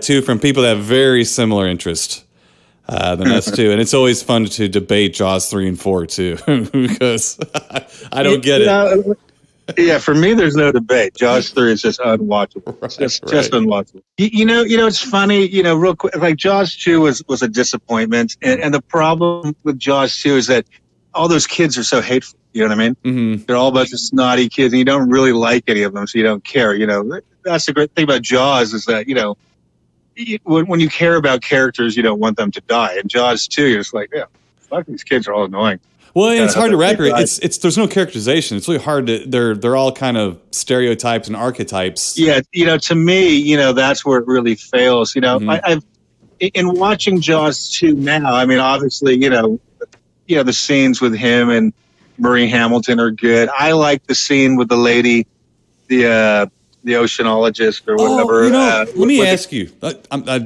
too from people that have very similar interests than us too. And it's always fun to debate Jaws 3 and 4 too, because I don't get it. Yeah, for me, there's no debate. Jaws 3 is just unwatchable. Just unwatchable. It's funny, real quick, like Jaws 2 was a disappointment. And the problem with Jaws 2 is that all those kids are so hateful. You know what I mean? Mm-hmm. They're all a bunch of snotty kids, and you don't really like any of them, so you don't care. That's the great thing about Jaws is that, when you care about characters, you don't want them to die. And Jaws 2, you're just like, yeah, fuck, these kids are all annoying. Well, and it's hard to wrap it. It's there's no characterization. It's really hard to. They're all kind of stereotypes and archetypes. Yeah, to me, that's where it really fails. Mm-hmm. I've in watching Jaws 2 now. I mean, obviously, the scenes with him and Murray Hamilton are good. I like the scene with the lady, the oceanologist or whatever. Let me ask you. I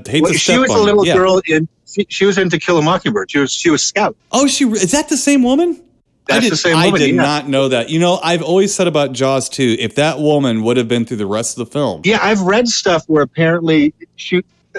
hate to step she was on a little you. girl in. She was in To Kill a Mockingbird. She was Scout. Oh, is that the same woman? That's the same woman. I did not know that. I've always said about Jaws 2, if that woman would have been through the rest of the film. Yeah, I've read stuff where apparently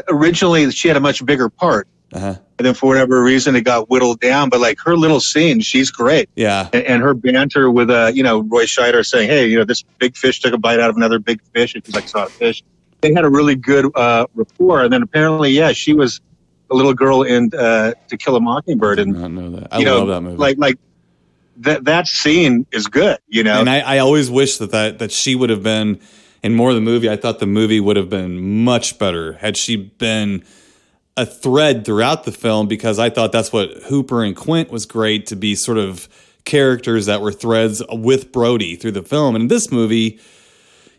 originally she had a much bigger part. Uh-huh. And then for whatever reason, it got whittled down. But like her little scene, she's great. Yeah. And her banter with, Roy Scheider saying, hey, this big fish took a bite out of another big fish. And she's like, it's not a fish. They had a really good rapport. And then apparently, she was a little girl in To Kill a Mockingbird. And I did not know that. I love that movie. Like that scene is good, And I always wish that she would have been in more of the movie. I thought the movie would have been much better had she been a thread throughout the film, because I thought that's what Hooper and Quint was great, to be sort of characters that were threads with Brody through the film. And in this movie,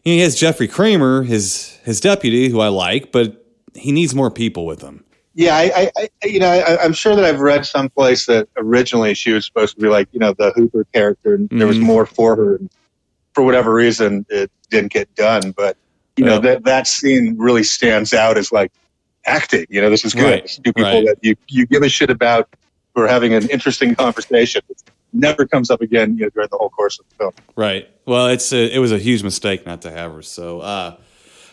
he has Jeffrey Kramer, his deputy, who I like, but he needs more people with him. Yeah, I'm sure that I've read someplace that originally she was supposed to be like, the Hooper character, and there was more for her. And for whatever reason, it didn't get done. But, that scene really stands out as like acting. This is good. Right. It's two people that you give a shit about who are having an interesting conversation. It never comes up again during the whole course of the film. Right. Well, it was a huge mistake not to have her. So,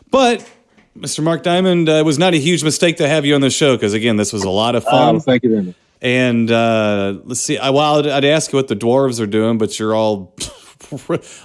but Mr. Marc Diamond, it was not a huge mistake to have you on the show, because, again, this was a lot of fun. Thank you very much. And let's see. I'd ask you what the Dwarves are doing, but you're all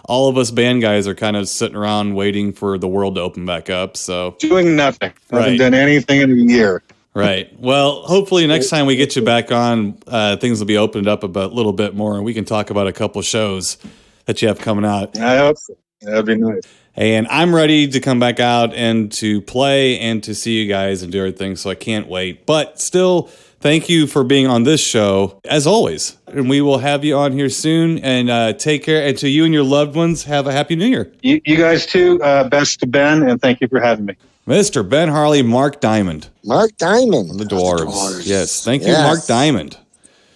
of us band guys are kind of sitting around waiting for the world to open back up. So doing nothing. Haven't done anything in a year. Right. Well, hopefully next time we get you back on, things will be opened up a little bit more, and we can talk about a couple shows that you have coming out. I hope so. That'd be nice. And I'm ready to come back out and to play and to see you guys and do everything, so I can't wait. But still, thank you for being on this show, as always. And we will have you on here soon. And take care. And to you and your loved ones, have a Happy New Year. You guys too. Best to Ben, and thank you for having me. Mr. Ben Harley, Marc Diamond. Marc Diamond. The Dwarves. Yes. Thank you, Marc Diamond.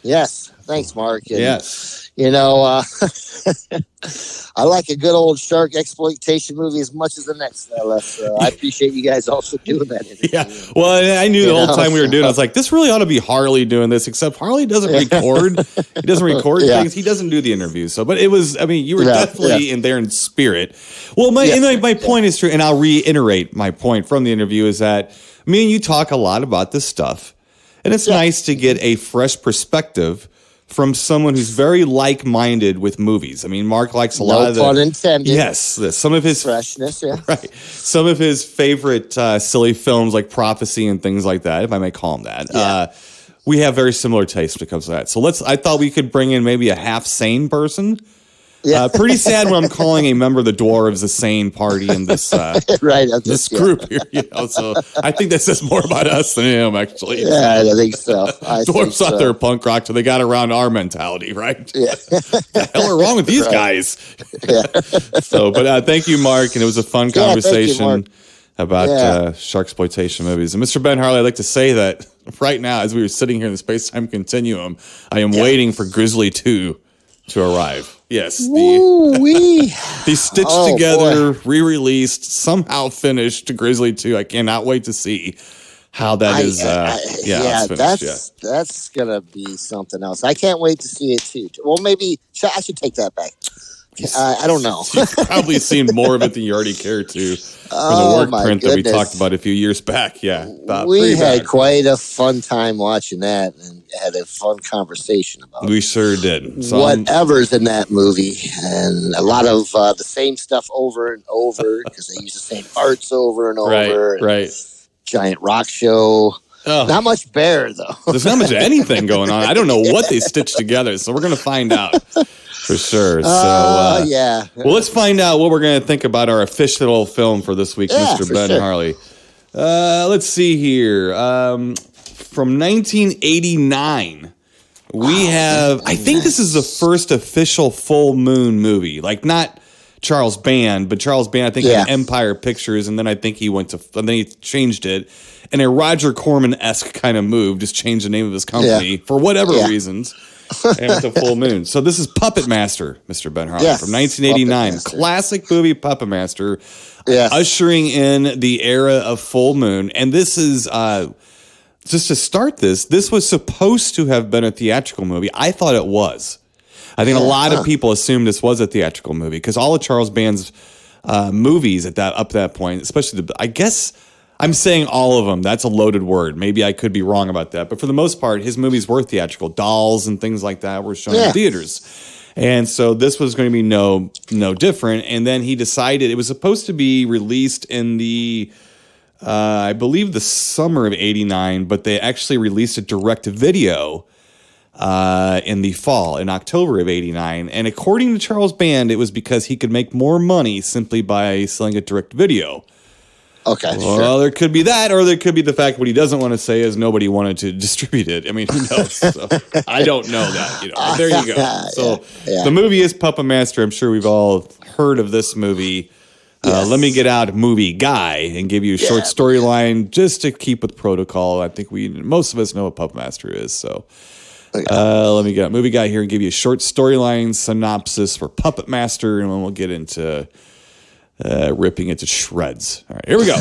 Yes. Thanks, Mark. And, yes. You know, I like a good old shark exploitation movie as much as the next fella. So I appreciate you guys also doing that interview. Yeah. Well, I knew the whole time we were doing it, I was like, this really ought to be Harley doing this, except Harley doesn't record. He doesn't record things. He doesn't do the interviews. So, but it was, I mean, you were definitely in there in spirit. Well, my point is true, and I'll reiterate my point from the interview is that me and you talk a lot about this stuff, and it's nice to get a fresh perspective from someone who's very like-minded with movies. I mean, Mark likes a lot of the... No pun intended. Yes. Some of his... Freshness, yeah. Right. Some of his favorite silly films like Prophecy and things like that, if I may call them that. Yeah. We have very similar tastes when it comes to that. So I thought we could bring in maybe a half-sane person. Yeah. Pretty sad when I'm calling a member of the Dwarves a sane party in this this group here. You know, so I think that says more about us than him, actually. Yeah, I think so. Dwarves thought they were punk rock till they got around our mentality, right? Yeah. The hell are wrong with these guys? Yeah. So, but thank you, Mark, and it was a fun conversation about Sharksploitation movies. And Mr. Ben Harley, I'd like to say that right now, as we were sitting here in the space-time continuum, I am waiting for Grizzly 2 to arrive. Yes, the stitched together, re-released, somehow finished Grizzly 2. I cannot wait to see how that is. That's gonna be something else. I can't wait to see it too. Well, maybe I should take that back. I don't know. You've probably seen more of it than you already care to from the work print that we talked about a few years back. Yeah, we had quite a fun time watching that and had a fun conversation about We sure did. So whatever's in that movie, and a lot of the same stuff over and over because they use the same parts over and over. Right. Giant rock show. Oh. Not much bear, though. There's not much anything going on. I don't know what they stitched together, so we're going to find out for sure. So, Well, let's find out what we're going to think about our official film for this week, Mr. Ben Harley. Let's see here. From 1989, we have, I think this is the first official full moon movie. Like, not Charles Band, but Charles Band, I think, had Empire Pictures, and then I think and then he changed it. And a Roger Corman-esque kind of move, just changed the name of his company for whatever reasons. And went to Full Moon. So this is Puppet Master, Mr. Ben Harley, from 1989. Classic movie Puppet Master, ushering in the era of Full Moon. And this is, just to start this was supposed to have been a theatrical movie. I thought it was. I think a lot of people assumed this was a theatrical movie because all of Charles Band's movies up to that point, especially I guess I'm saying all of them. That's a loaded word. Maybe I could be wrong about that. But for the most part, his movies were theatrical. Dolls and things like that were shown in theaters. And so this was going to be no different. And then he decided it was supposed to be released in the, I believe, the summer of '89, but they actually released it direct to video in the fall, in October of '89. And according to Charles Band, it was because he could make more money simply by selling it direct to video. Okay. Well, there could be that, or there could be the fact what he doesn't want to say is nobody wanted to distribute it. I mean, who knows? So, I don't know that. But there you go. So the movie is Puppet Master. I'm sure we've all heard of this movie. Let me get out movie guy and give you a short storyline just to keep with protocol. I think most of us know what Puppet Master is. So let me get out movie guy here and give you a short storyline synopsis for Puppet Master, and then we'll get into ripping it to shreds. All right, here we go.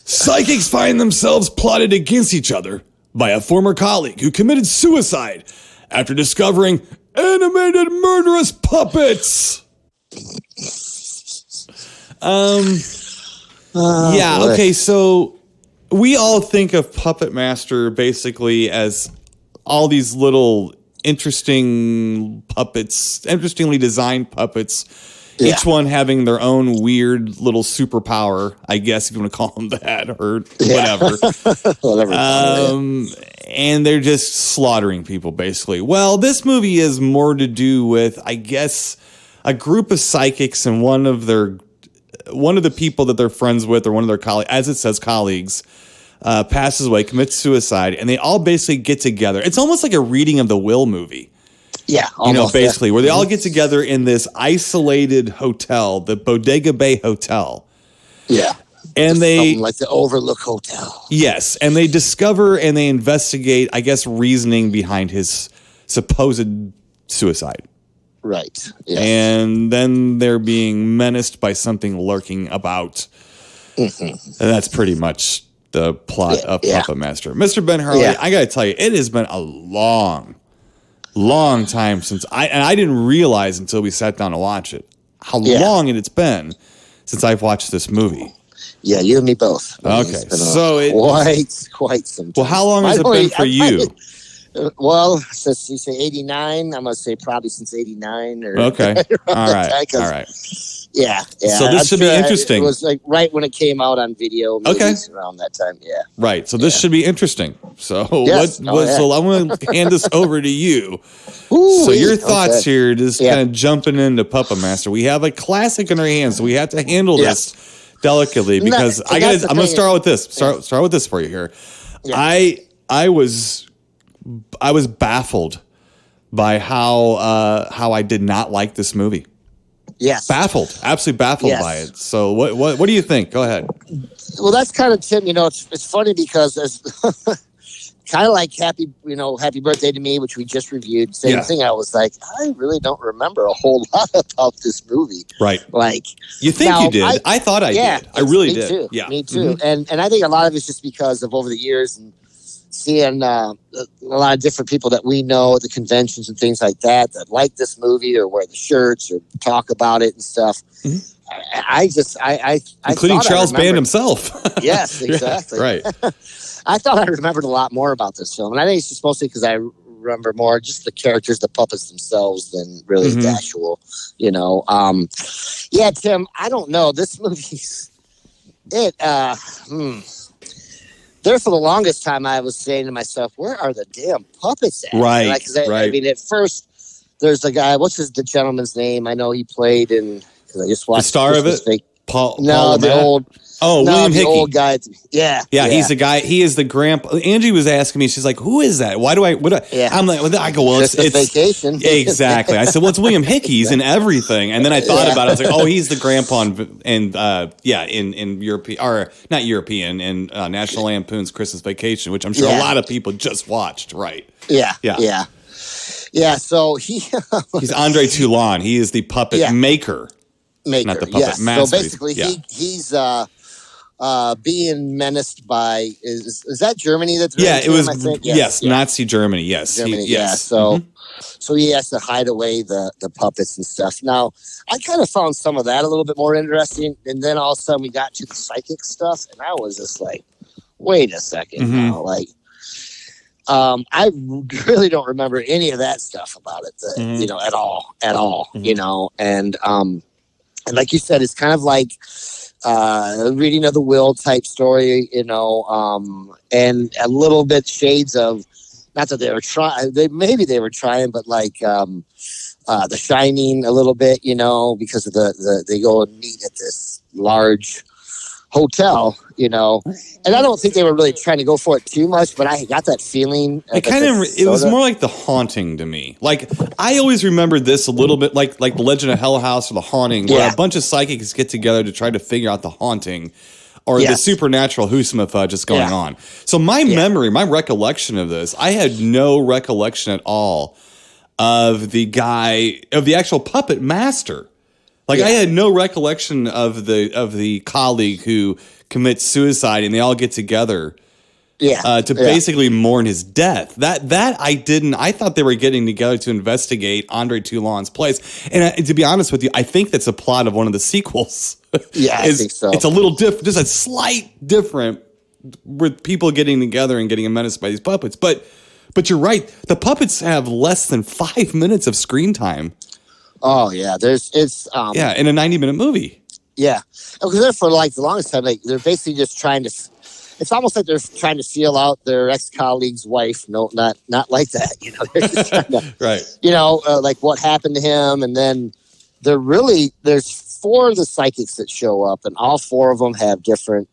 Psychics find themselves plotted against each other by a former colleague who committed suicide after discovering animated murderous puppets. Okay, so we all think of Puppet Master basically as all these little interesting puppets, interestingly designed puppets, each one having their own weird little superpower, I guess if you want to call them that, or whatever. And they're just slaughtering people, basically. Well, this movie is more to do with, I guess, a group of psychics and one of the people that they're friends with, or one of their colleagues, as it says, colleagues, passes away, commits suicide, and they all basically get together. It's almost like a Reading of the Will movie. Yeah, almost, basically, where they all get together in this isolated hotel, the Bodega Bay Hotel. Yeah. And something like the Overlook Hotel. Yes, and they discover and they investigate, I guess, reasoning behind his supposed suicide. Right. Yes. And then they're being menaced by something lurking about. Mm-hmm. And that's pretty much the plot of Puppet Master. Mr. Ben Harley, I got to tell you, it has been a long time since I didn't realize until we sat down to watch it how long it's been since I've watched this movie. Yeah, you and me both. Okay, so quite some time. Well, how long has it been for you? Well, since you say 89, I'm going to say probably since 89. Or okay. All right. Yeah. So this should be interesting. It was like right when it came out on video. Around that time, yeah. Right. So this should be interesting. So so I'm going to hand this over to you. So your thoughts here, just kind of jumping into Puppet Master. We have a classic in our hands, so we have to handle this delicately because I'm going to start with this. Start with this for you here. Yeah. I was baffled by how I did not like this movie. Yes, absolutely baffled by it. So what do you think? Go ahead. Well, that's kind of Tim. It's funny because kind of like Happy Birthday to Me, which we just reviewed. Same thing. I was like, I really don't remember a whole lot about this movie. Right. Like you think you did? I thought I did. I really did. Too. Yeah, me too. Mm-hmm. And I think a lot of it's just because of over the years and seeing a lot of different people that we know at the conventions and things like that like this movie or wear the shirts or talk about it and stuff. Mm-hmm. I including Charles Band himself. Yes, exactly. Right. I thought I remembered a lot more about this film, and I think it's just mostly because I remember more just the characters, the puppets themselves, than really the actual. Tim. I don't know. This movie's There for the longest time, I was saying to myself, "Where are the damn puppets at?" Right, I mean, at first, there's a guy. What's the gentleman's name? I know he played in. Because I just watched the star of it. Paul. The old. William Hickey. The old guy. Yeah. He's the guy. He is the grandpa. Angie was asking me. She's like, "Who is that? Why do I?" I'm like, I go, "Well, it's Vacation." Exactly. I said, "Well, it's William Hickey. He's in everything." And then I thought about it. I was like, "Oh, he's the grandpa in European or not European in National Lampoon's Christmas Vacation, which I'm sure a lot of people just watched." Right. Yeah. So he's Andre Toulon. He is the puppet maker. Not the puppet master. So basically, he's being menaced by is that Germany? That's it was. I think? Yes, Nazi Germany. Yes, Germany. So he has to hide away the puppets and stuff. Now, I kind of found some of that a little bit more interesting, and then all of a sudden we got to the psychic stuff, and I was just like, wait a second, now, like. I really don't remember any of that stuff about it, at all, and like you said, it's kind of like reading of the will type story, and a little bit shades of, not that they were trying, maybe they were trying, but like The Shining a little bit, because of they go and meet at this large hotel, and I don't think they were really trying to go for it too much, but I got that feeling. It was more like The Haunting to me. Like I always remembered this a little bit like The Legend of Hell House or The Haunting, where a bunch of psychics get together to try to figure out the haunting or the supernatural just going on. So my memory, my recollection of this, I had no recollection at all of the actual puppet master. Like I had no recollection of the colleague who commits suicide, and they all get together, to basically mourn his death. That I didn't. I thought they were getting together to investigate Andre Toulon's place. And to be honest with you, I think that's a plot of one of the sequels. Yeah, I think so. It's a little different, just a slight different, with people getting together and getting menaced by these puppets. But you're right. The puppets have less than 5 minutes of screen time. Oh yeah, in a 90-minute movie. Yeah, because they're for like the longest time, like they're basically just trying to. It's almost like they're trying to feel out their ex-colleague's wife. No, not like that. They're just trying to, right? Like what happened to him, and then there's 4 of the psychics that show up, and all 4 of them have different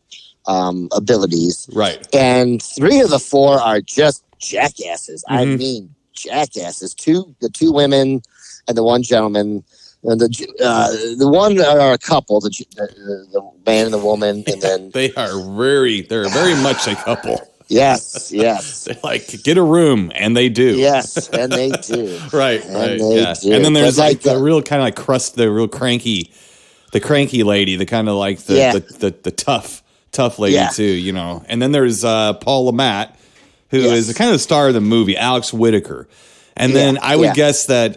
abilities, right? And 3 of the 4 are just jackasses. I mean, jackasses. The two women and the one gentleman, The one are a couple, the man and the woman, and then they're very much a couple. Yes. They like get a room, and they do. Yes, and they do. right. Yeah. Do. And then there's like the real kind of like the real cranky lady, the kind of like the tough lady too, you know. And then there's Paul LaMatt, who is the kind of star of the movie, Alex Whitaker. And then I would guess that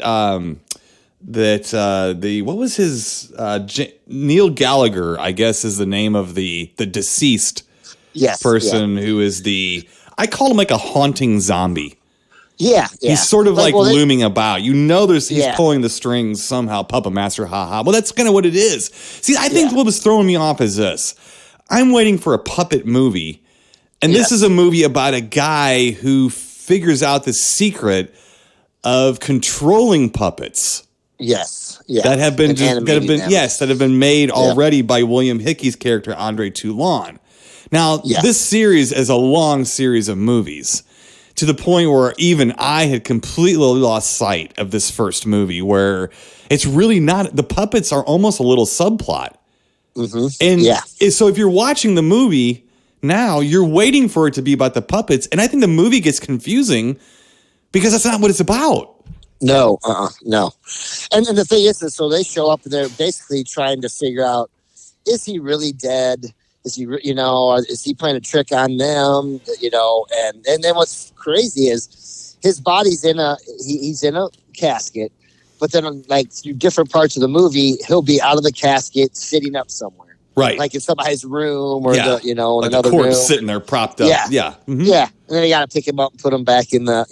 what was his Neil Gallagher, I guess, is the name of the deceased person who is I call him like a haunting zombie. Yeah. He's sort of like looming about. You know, he's pulling the strings somehow. Puppet Master, haha. Well, that's kind of what it is. See, I think what was throwing me off is this. I'm waiting for a puppet movie, and this is a movie about a guy who figures out the secret of controlling puppets. Yes. That have been made already by William Hickey's character Andre Toulon. Now, this series is a long series of movies, to the point where even I had completely lost sight of this first movie, where it's really not, the puppets are almost a little subplot. Mm-hmm. And so if you're watching the movie now, you're waiting for it to be about the puppets, and I think the movie gets confusing because that's not what it's about. No. And the thing is, so they show up and they're basically trying to figure out, is he really dead? Is he, is he playing a trick on them? And then what's crazy is his body's he's in a casket, but then like through different parts of the movie, he'll be out of the casket, sitting up somewhere, right? Like in somebody's room or in like another room, sitting there propped up. Yeah. And then you got to pick him up and put him back in the,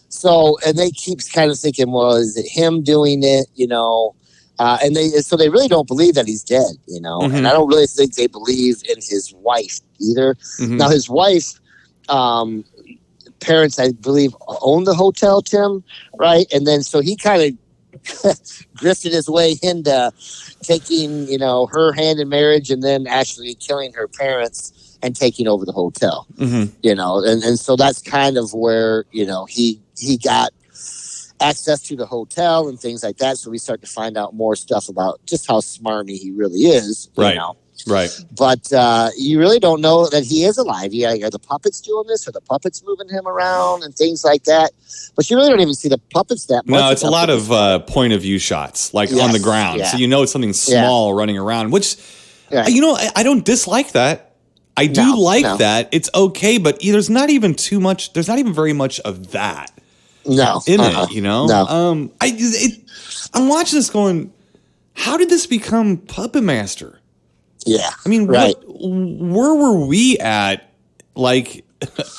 So, and they keep kind of thinking, well, is it him doing it? And they really don't believe that he's dead, and I don't really think they believe in his wife either. Mm-hmm. Now, his wife, parents, I believe, owned the hotel, Tim, right? And then so he kind of grifted his way into taking, her hand in marriage and then actually killing her parents and taking over the hotel, and so that's kind of where, he got access to the hotel and things like that. So we start to find out more stuff about just how smarmy he really is. Right. Right. But you really don't know that he is alive. Are the puppets doing this? Are the puppets moving him around and things like that? But you really don't even see the puppets that much. No, it's a lot of point of view shots, like on the ground. Yeah. So it's something small running around, which, I don't dislike that. I do like that. It's okay, but there's not even very much of that. No, in it, No. I'm watching this going, how did this become Puppet Master? Yeah. I mean, where were we at? Like,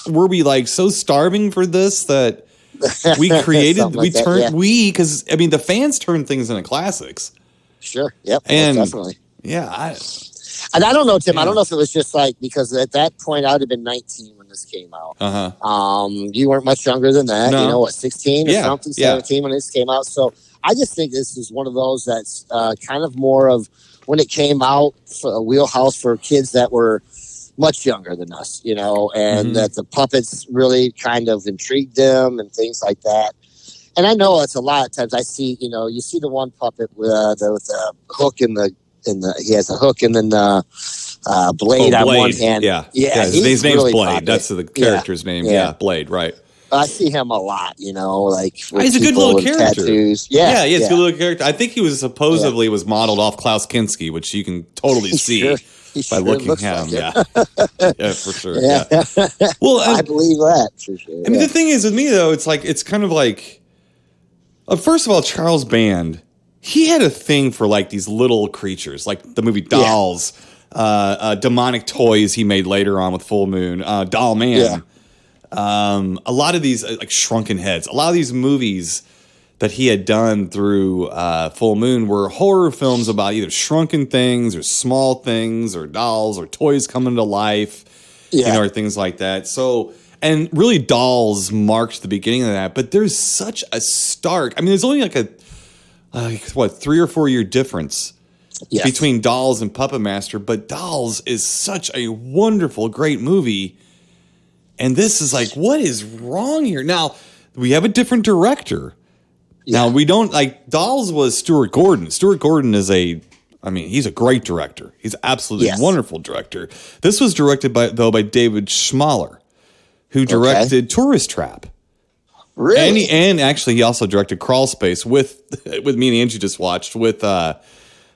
were we like so starving for this that we created, because the fans turned things into classics. Sure. Yep. And definitely. Yeah. And I don't know, Tim. I don't know if it was just like, because at that point I would have been 19 when this came out. You weren't much younger than that. No. 16 or something, 17 when this came out. So I just think this is one of those that's kind of more of when it came out, for a wheelhouse for kids that were much younger than us, and that the puppets really kind of intrigued them and things like that. And I know it's a lot of times I see, you see the one puppet with the hook he has a hook and then Blade on one hand. Yeah. His name's really Blade. popular. That's the character's name. Yeah, Blade. Right. I see him a lot. Like he's a good little character. Tattoos. He's a good little character. I think he was supposedly was modeled off Klaus Kinski, which you can totally see by looking at him. Yeah, for sure. Yeah. Well, I believe that for sure. I mean, the thing is with me though, it's kind of like, first of all, Charles Band. He had a thing for like these little creatures, like the movie Dolls, demonic toys he made later on with Full Moon, Doll Man. A lot of these like Shrunken Heads, a lot of these movies that he had done through Full Moon were horror films about either shrunken things or small things or dolls or toys coming to life, or things like that. So, and really Dolls marked the beginning of that, but there's such a stark, there's only like a 3 or 4 year difference between Dolls and Puppet Master, but Dolls is such a wonderful, great movie. And this is like, what is wrong here? Now, we have a different director, Now, we don't like Dolls was Stuart Gordon. Stuart Gordon is he's a great director. He's absolutely wonderful director. This was directed by David Schmaler, who directed Tourist Trap. Really? And actually, he also directed Crawl Space with me and Angie just watched with Klaus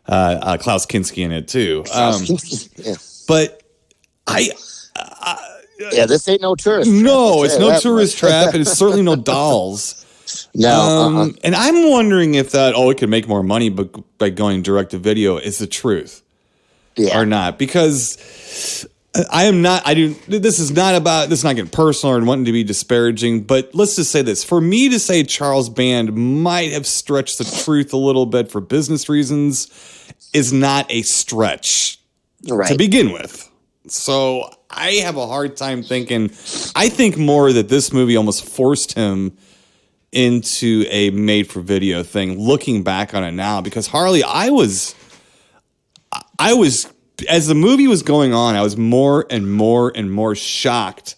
Kinski in it too. But this ain't no tourist. No, it's no Tourist Trap, and it's certainly no Dolls. No, and I'm wondering if it could make more money, but by going direct to video is the truth, or not? Because this is not getting personal or wanting to be disparaging, but let's just say this: for me to say Charles Band might have stretched the truth a little bit for business reasons is not a stretch to begin with. So I have a hard time thinking. I think more that this movie almost forced him into a made-for-video thing, looking back on it now, because Harley, I was, as the movie was going on, I was more and more and more shocked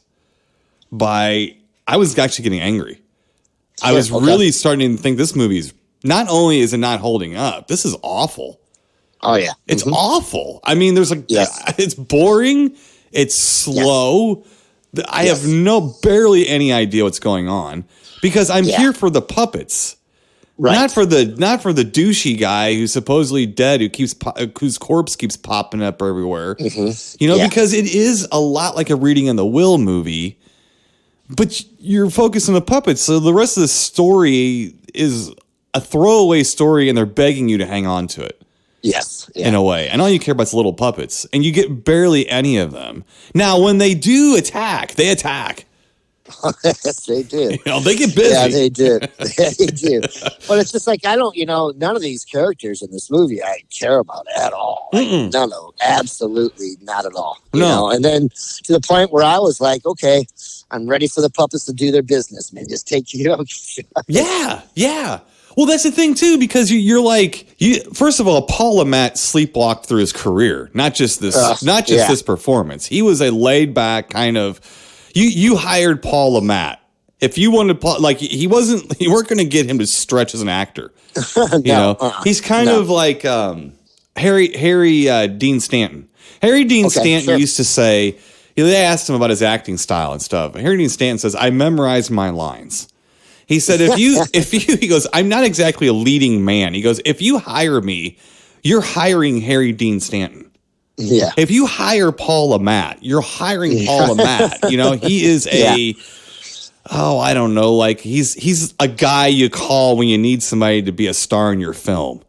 I was actually getting angry. I was really starting to think this movie's, not only is it not holding up, this is awful. Oh, yeah. It's awful. I mean, it's boring, it's slow, I have barely any idea what's going on. Because I'm here for the puppets, not for the douchey guy who's supposedly dead, whose corpse keeps popping up everywhere. Because it is a lot like a Reading in the Will movie, but you're focused on the puppets, so the rest of the story is a throwaway story, and they're begging you to hang on to it. Yes, in a way, and all you care about is little puppets, and you get barely any of them. Now, when they do attack, they attack. Yes, they do. They get busy. Yeah, they do. They do. But it's just like, none of these characters in this movie I care about at all. None of them. Absolutely not at all. You know? And then to the point where I was like, okay, I'm ready for the puppets to do their business. Man, just take Yeah. Well, that's the thing too, because you're like, first of all, Paul Le Mat sleepwalked through his career, not just this performance. He was a laid back kind of. You hired Paul Le Mat. If you wanted you weren't going to get him to stretch as an actor. He's kind of like Harry Dean Stanton. Harry Dean Stanton used to say, they asked him about his acting style and stuff. Harry Dean Stanton says, "I memorized my lines." He said, he goes, "I'm not exactly a leading man." He goes, "If you hire me, you're hiring Harry Dean Stanton." Yeah. If you hire Paul Le Mat, you're hiring Paul Le Mat. He is I don't know, like he's a guy you call when you need somebody to be a star in your film,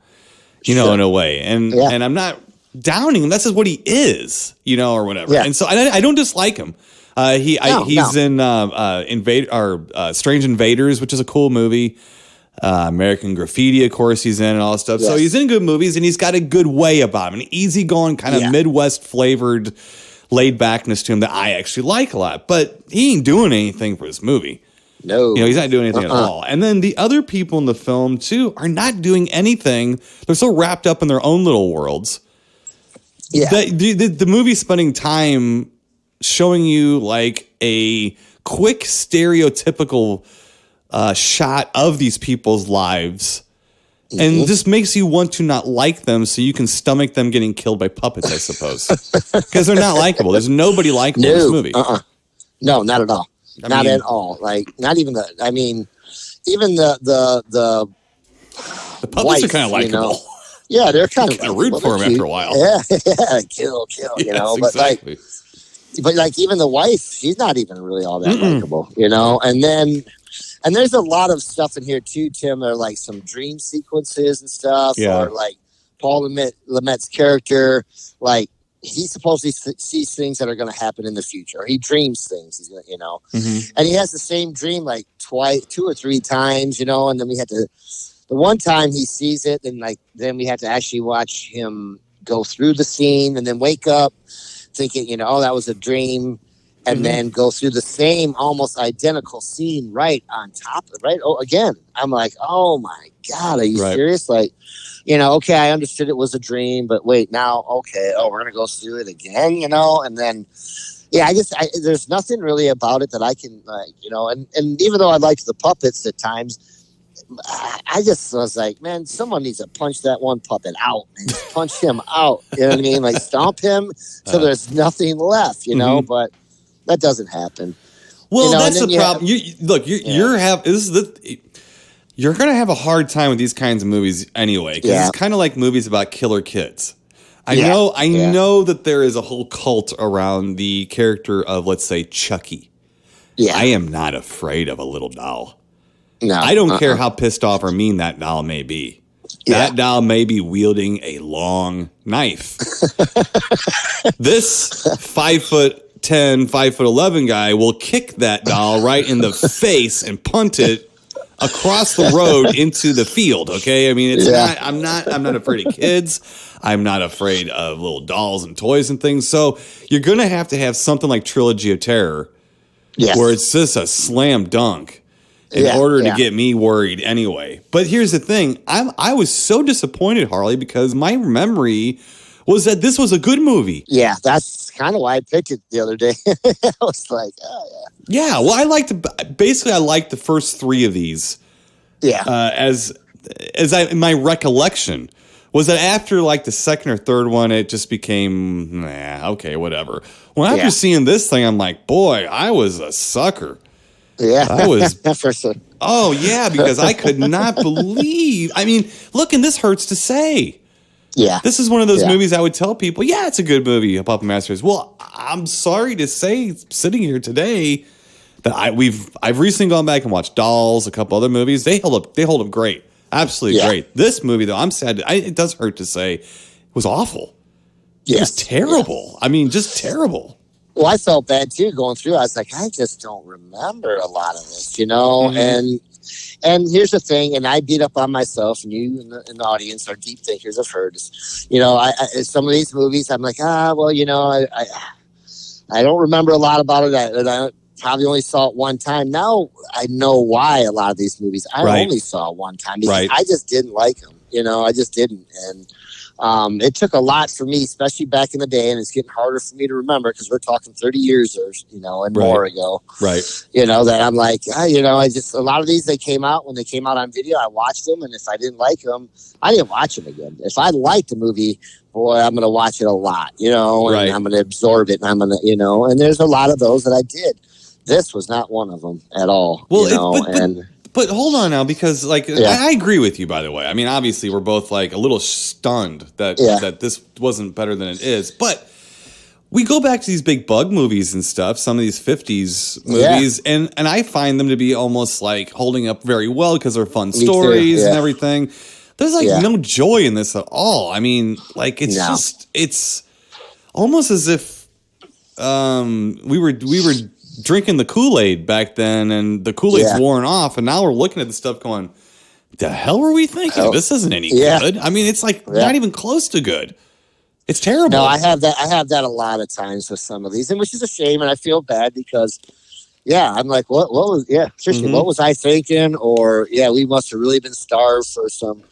in a way. And I'm not downing him. That's just what he is, or whatever. Yeah. And so I don't dislike him. He's in Strange Invaders, which is a cool movie. American Graffiti, of course, he's in and all that stuff. Yes. So he's in good movies, and he's got a good way about him, an easygoing kind of Midwest flavored laid backness to him that I actually like a lot. But he ain't doing anything for this movie. No, he's not doing anything at all. And then the other people in the film too are not doing anything. They're so wrapped up in their own little worlds. Yeah, the movie's spending time showing you like a quick stereotypical shot of these people's lives, and just makes you want to not like them, so you can stomach them getting killed by puppets, I suppose, because they're not likable. There's nobody likable in this movie. No, not at all. Not at all. Like not even the. I mean, even the puppets wife, are kind of likable. Yeah, they're kind of. I root for him after a while. Yeah, kill. Yes, but exactly. But even the wife, she's not even really all that likable. And there's a lot of stuff in here too, Tim. There are like some dream sequences and stuff, or like Paul Le Mat's character, like he supposedly sees things that are going to happen in the future. Or he dreams things, he's gonna, and he has the same dream like 2 or 3 times, and then we had to. The one time he sees it, and then we had to actually watch him go through the scene and then wake up thinking, that was a dream. And then go through the same almost identical scene right on top of it, right? Oh, again, I'm like, oh my God, are you serious? Like, okay, I understood it was a dream, but wait, now, okay, we're going to go through it again, and then, I guess there's nothing really about it that I can, and even though I liked the puppets at times, I just was like, man, someone needs to punch that one puppet out and just punch him out. You know what I mean? Like stomp him so there's nothing left, you know, but that doesn't happen. Well, you know, that's the problem. You're going to have a hard time with these kinds of movies anyway, because it's kind of like movies about killer kids. I know that there is a whole cult around the character of, let's say, Chucky. Yeah. I am not afraid of a little doll. No. I don't care how pissed off or mean that doll may be. Yeah. That doll may be wielding a long knife. This 5'10", 5'11" guy will kick that doll right in the face and punt it across the road into the field. Okay, I mean, it's not. I'm not afraid of kids. I'm not afraid of little dolls and toys and things. So you're going to have something like Trilogy of Terror, where it's just a slam dunk in order to get me worried anyway. But here's the thing. I was so disappointed, Harley, because my memory was that this was a good movie. Yeah, that's kind of why I picked it the other day. I was like, oh, yeah. Yeah, well, I liked the first three of these. Yeah. In my recollection was that after like the second or third one, it just became, okay, whatever. Well, after seeing this thing, I'm like, boy, I was a sucker. Yeah. I was. For sure. Oh, yeah, because I could not believe. I mean, look, and this hurts to say. Yeah. This is one of those movies I would tell people, it's a good movie, Puppet Masters. Well, I'm sorry to say, sitting here today, that I've recently gone back and watched Dolls, a couple other movies. They hold up great. Absolutely great. This movie, though, I'm sad. It does hurt to say, it was awful. It was terrible. Yeah. I mean, just terrible. Well, I felt bad, too, going through. I was like, I just don't remember a lot of this, you know? Mm-hmm. And here's the thing, and I beat up on myself, and you in the audience are deep thinkers. I've heard this. You know, some of these movies, I'm like, well, you know, I don't remember a lot about it. I probably only saw it one time. Now I know why a lot of these movies I only saw one time because I just didn't like them. You know, I just didn't. And it took a lot for me, especially back in the day, and it's getting harder for me to remember because we're talking 30 years or, you know, and more ago. Right. You know, that I'm like, you know, a lot of these, when they came out on video, I watched them, and if I didn't like them, I didn't watch them again. If I liked the movie, boy, I'm going to watch it a lot, you know, and I'm going to absorb it, and I'm going to, you know, and there's a lot of those that I did. This was not one of them at all. Well, you know, but hold on now, because I agree with you, by the way. I mean, obviously, we're both like a little stunned that this wasn't better than it is. But we go back to these big bug movies and stuff, some of these 50s movies, and I find them to be almost like holding up very well because they're fun stories and everything. There's no joy in this at all. I mean, like it's almost as if we were drinking the Kool-Aid back then, and the Kool-Aid's worn off, and now we're looking at the stuff going, the hell were we thinking? This isn't any good. I mean, it's like not even close to good. It's terrible. No, I have that a lot of times with some of these, and which is a shame, and I feel bad because I'm like, what was seriously, what was I thinking? Or we must have really been starved for some.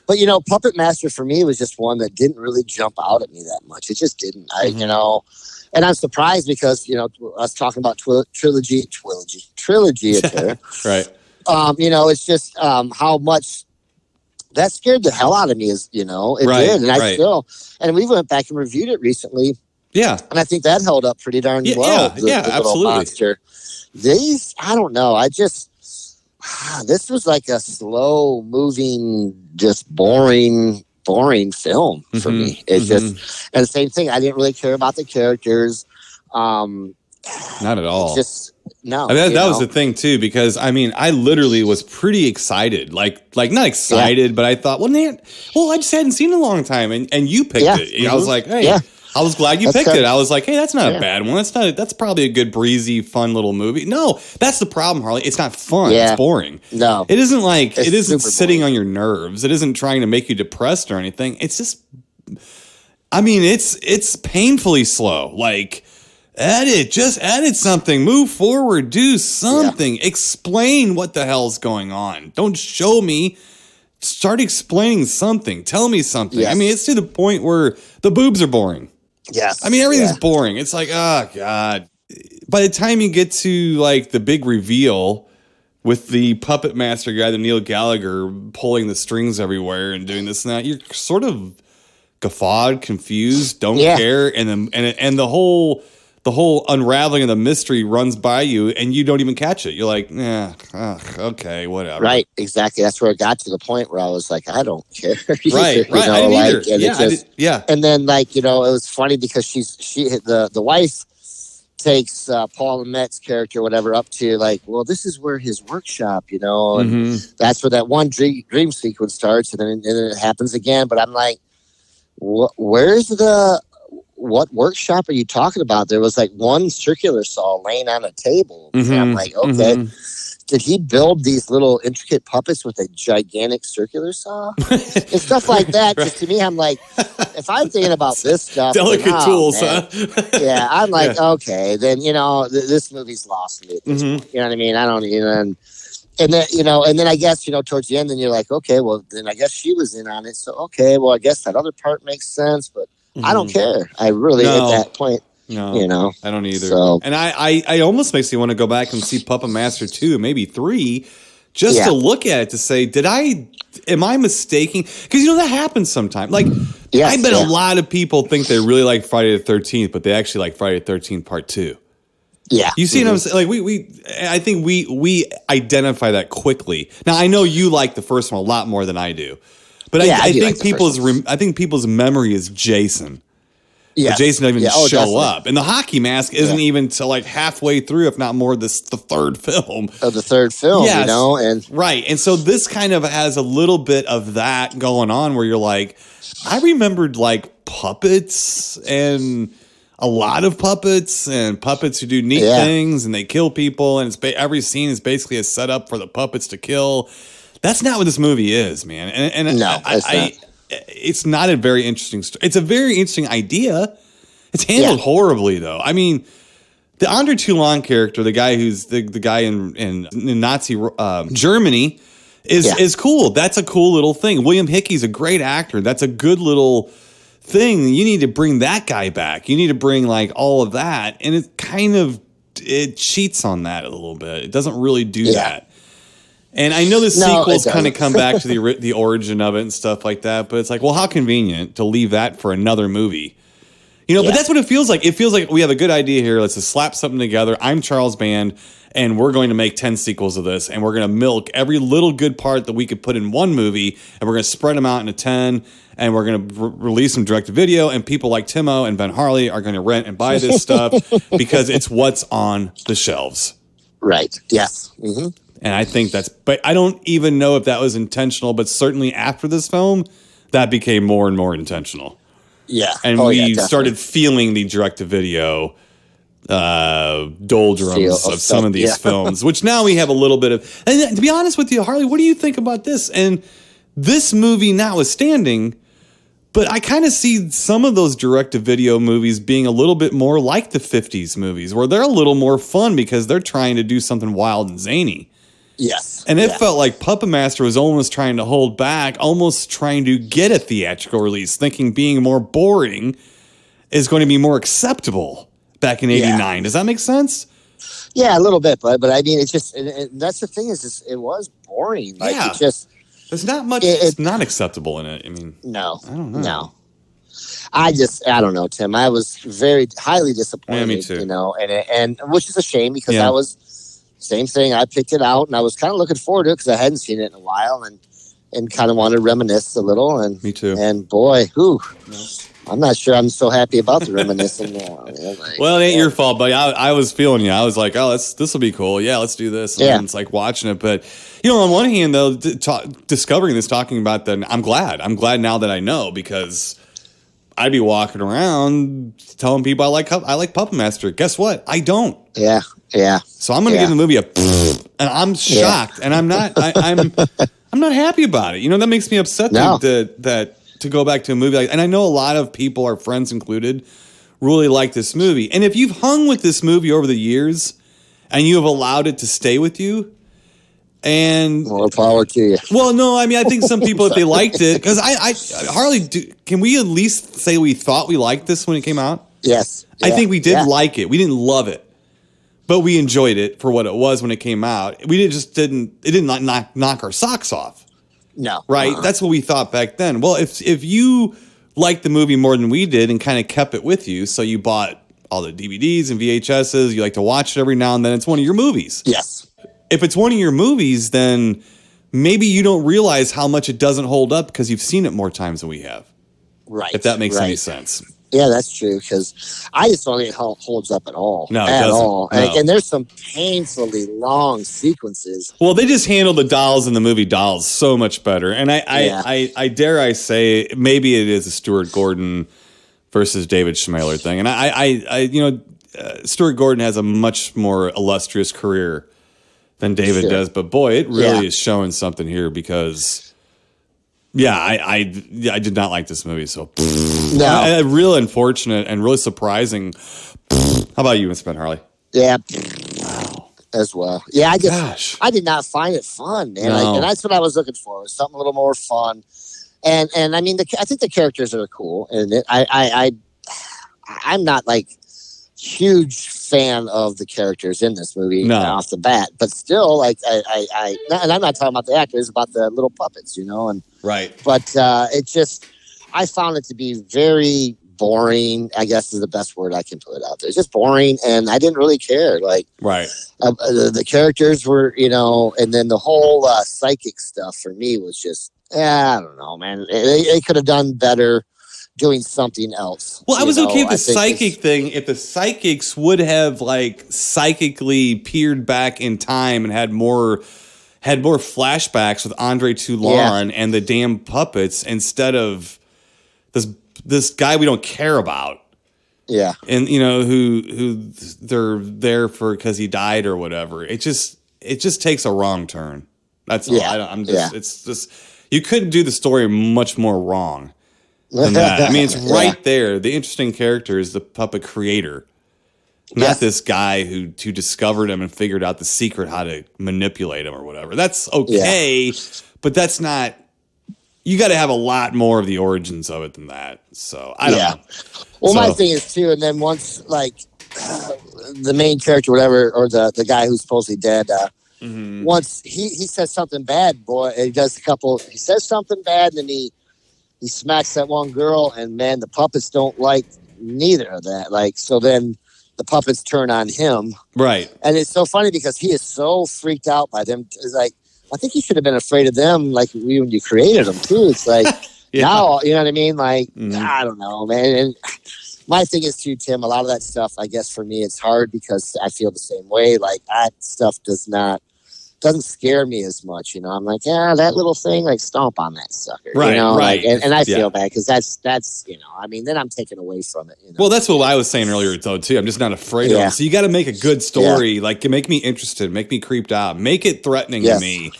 But you know, Puppet Master for me was just one that didn't really jump out at me that much. It just didn't. You know. And I'm surprised because, you know, us talking about trilogy of terror. Right. You know, it's just how much that scared the hell out of me, you know, it did. And I still, and we went back and reviewed it recently. Yeah. And I think that held up pretty darn well. The absolutely. Monster. These, I don't know. This was like a slow moving, just boring film for me. It's just, and the same thing. I didn't really care about the characters. Not at all. Just no. I mean, that was the thing too, because I mean, I literally was pretty excited, like not excited, but I thought, I just hadn't seen it in a long time, and you picked it. I was like, hey. I was glad you picked it. I was like, hey, that's not a bad one. That's probably a good, breezy, fun little movie. No, that's the problem, Harley. It's not fun. It's boring. No. It isn't like, it isn't sitting boring on your nerves. It isn't trying to make you depressed or anything. It's just, I mean, it's painfully slow. Like, just edit something, move forward, do something, explain what the hell's going on. Don't show me. Start explaining something. Tell me something. Yes. I mean, it's to the point where the boobs are boring. Yes. I mean, everything's boring. It's like, oh, God. By the time you get to, like, the big reveal, with the puppet master guy, the Neil Gallagher, pulling the strings everywhere and doing this and that, you're sort of guffawed, confused, don't care, and the whole unraveling of the mystery runs by you, and you don't even catch it. You're like, okay, whatever. Right, exactly. That's where it got to the point where I was like, I don't care. Right. I didn't either. And then, like, it was funny because the wife takes Paul Lammette's character, whatever, up to like, well, this is where his workshop, and that's where that one dream sequence starts, and then it happens again. But I'm like, where's what workshop are you talking about? There was like one circular saw laying on a table. And I'm like, okay, did he build these little intricate puppets with a gigantic circular saw? And stuff like that. Just to me, I'm like, if I'm thinking about this stuff, delicate tools, man, yeah, I'm like, okay, then this movie's lost me at this point. You know what I mean? I don't even. And then, and then I guess, towards the end, then you're like, okay, well, then I guess she was in on it. So, okay, well, I guess that other part makes sense, but I don't care. I really, at that point, I don't either. So, and I almost makes me want to go back and see Puppet Master 2, maybe 3, just to look at it to say, am I mistaking? Because, that happens sometimes. Like, I bet a lot of people think they really like Friday the 13th, but they actually like Friday the 13th Part 2. Yeah. You see what I'm saying? Like, I think we identify that quickly. Now, I know you like the first one a lot more than I do. But I think people's memory is Jason. Yeah, Jason doesn't even show up, and the hockey mask isn't even till like halfway through, if not more. The third film. The third film, and right, and so this kind of has a little bit of that going on, where you're like, I remembered like puppets and a lot of puppets and puppets who do neat things and they kill people, and every scene is basically a setup for the puppets to kill. That's not what this movie is, man. And no, it's not a very interesting story. It's a very interesting idea. It's handled horribly, though. I mean, the Andre Toulon character, the guy who's the guy in Nazi Germany, is cool. That's a cool little thing. William Hickey's a great actor. That's a good little thing. You need to bring that guy back. You need to bring like all of that, and it cheats on that a little bit. It doesn't really do that. And I know the sequels kind of come back to the origin of it and stuff like that, but it's like, well, how convenient to leave that for another movie. But that's what it feels like. It feels like we have a good idea here. Let's just slap something together. I'm Charles Band, and we're going to make 10 sequels of this, and we're going to milk every little good part that we could put in one movie, and we're going to spread them out into 10, and we're going to release them direct to video, and people like Timo and Ben Harley are going to rent and buy this stuff because it's what's on the shelves. Right. Yes. Mm-hmm. And I think but I don't even know if that was intentional, but certainly after this film, that became more and more intentional. Yeah. And we started feeling the direct-to-video doldrums of some of these films, which now we have a little bit of. And to be honest with you, Harley, what do you think about this? And this movie notwithstanding, but I kind of see some of those direct-to-video movies being a little bit more like the 50s movies, where they're a little more fun because they're trying to do something wild and zany. Yes. And it felt like Puppet Master was almost trying to hold back, almost trying to get a theatrical release, thinking being more boring is going to be more acceptable back in 89. Does that make sense? Yeah, a little bit. But I mean, it's just, and that's the thing is it was boring. Like, it just. There's not much it's not acceptable in it. I mean. No. I don't know. No. I don't know, Tim. I was very highly disappointed. Yeah, me too. And which is a shame because I was. Same thing. I picked it out, and I was kind of looking forward to it because I hadn't seen it in a while, and kind of wanted to reminisce a little. And me too. And boy, I'm not sure I'm so happy about the reminiscing now. Well, it ain't your fault, buddy. I was feeling you. I was like, oh, this will be cool. Yeah, let's do this. And it's like watching it, but on one hand, though, discovering this, talking about that, I'm glad. I'm glad now that I know because I'd be walking around telling people I like Puppet Master. Guess what? I don't. Yeah. Yeah. So I'm going to give the movie and I'm shocked, and I'm not. I'm not happy about it. That makes me upset that to go back to a movie and I know a lot of people, our friends included, really like this movie. And if you've hung with this movie over the years and you have allowed it to stay with you, and more power to you. Well, no, I mean, I think some people, if they liked it, because Harley, can we at least say we thought we liked this when it came out? Yes. I think we did like it. We didn't love it. but we enjoyed it for what it was when it came out. It didn't knock our socks off. No. Right? That's what we thought back then. Well, if you liked the movie more than we did and kind of kept it with you, so you bought all the DVDs and VHSs, you like to watch it every now and then, it's one of your movies. Yes. If it's one of your movies, then maybe you don't realize how much it doesn't hold up because you've seen it more times than we have. Right. If that makes any sense. Yeah, that's true, because I just don't think it holds up at all. No, it at doesn't. all. No. And there's some painfully long sequences. Well, they just handle the dolls in the movie Dolls so much better. And I dare say maybe it is a Stuart Gordon versus David Schmaler thing. And Stuart Gordon has a much more illustrious career than David does. But boy, it really is showing something here because, I did not like this movie. So, No. Real unfortunate and really surprising. How about you, Mr. Ben Harley? Yeah. As well. Yeah, I did not find it fun, man. No. And that's what I was looking for, was something a little more fun. And I mean, I think the characters are cool. And I'm not like huge fan of the characters in this movie off the bat, but still, like and I'm not talking about the actors, about the little puppets, and right. But it just, I found it to be very boring, I guess is the best word I can put out there. It's just boring, and I didn't really care. Like, right. The characters were, and then the whole psychic stuff for me was just, I don't know, man. They could have done better doing something else. Well, I was okay with the psychic thing if the psychics would have like psychically peered back in time and had more flashbacks with Andre Toulon and the damn puppets instead of this guy we don't care about. Yeah. And who they're there for because he died or whatever. It just takes a wrong turn. That's all. It's just you couldn't do the story much more wrong than that. I mean, it's right there. The interesting character is the puppet creator, not this guy who discovered him and figured out the secret how to manipulate him or whatever. That's okay, but that's not. You got to have a lot more of the origins of it than that. So I don't know. Well, my thing is too, and then once like the main character, whatever, or the guy who's supposedly dead. Once he says something bad, boy, he says something bad, and then he smacks that one girl, and man, the puppets don't like neither of that. Like, so then the puppets turn on him. Right. And it's so funny because he is so freaked out by them. It's like, I think you should have been afraid of them like when you created them too. It's like, now, you know what I mean? Like, I don't know, man. And my thing is too, Tim, a lot of that stuff, I guess for me, it's hard because I feel the same way. Like, that stuff doesn't scare me as much, I'm like, that little thing, like, stomp on that sucker, right? Like, and I feel bad because that's I mean, then I'm taken away from it. Well, that's what I was saying earlier though too. I'm just not afraid of it. So you got to make a good story, like make me interested, make me creeped out, make it threatening to me.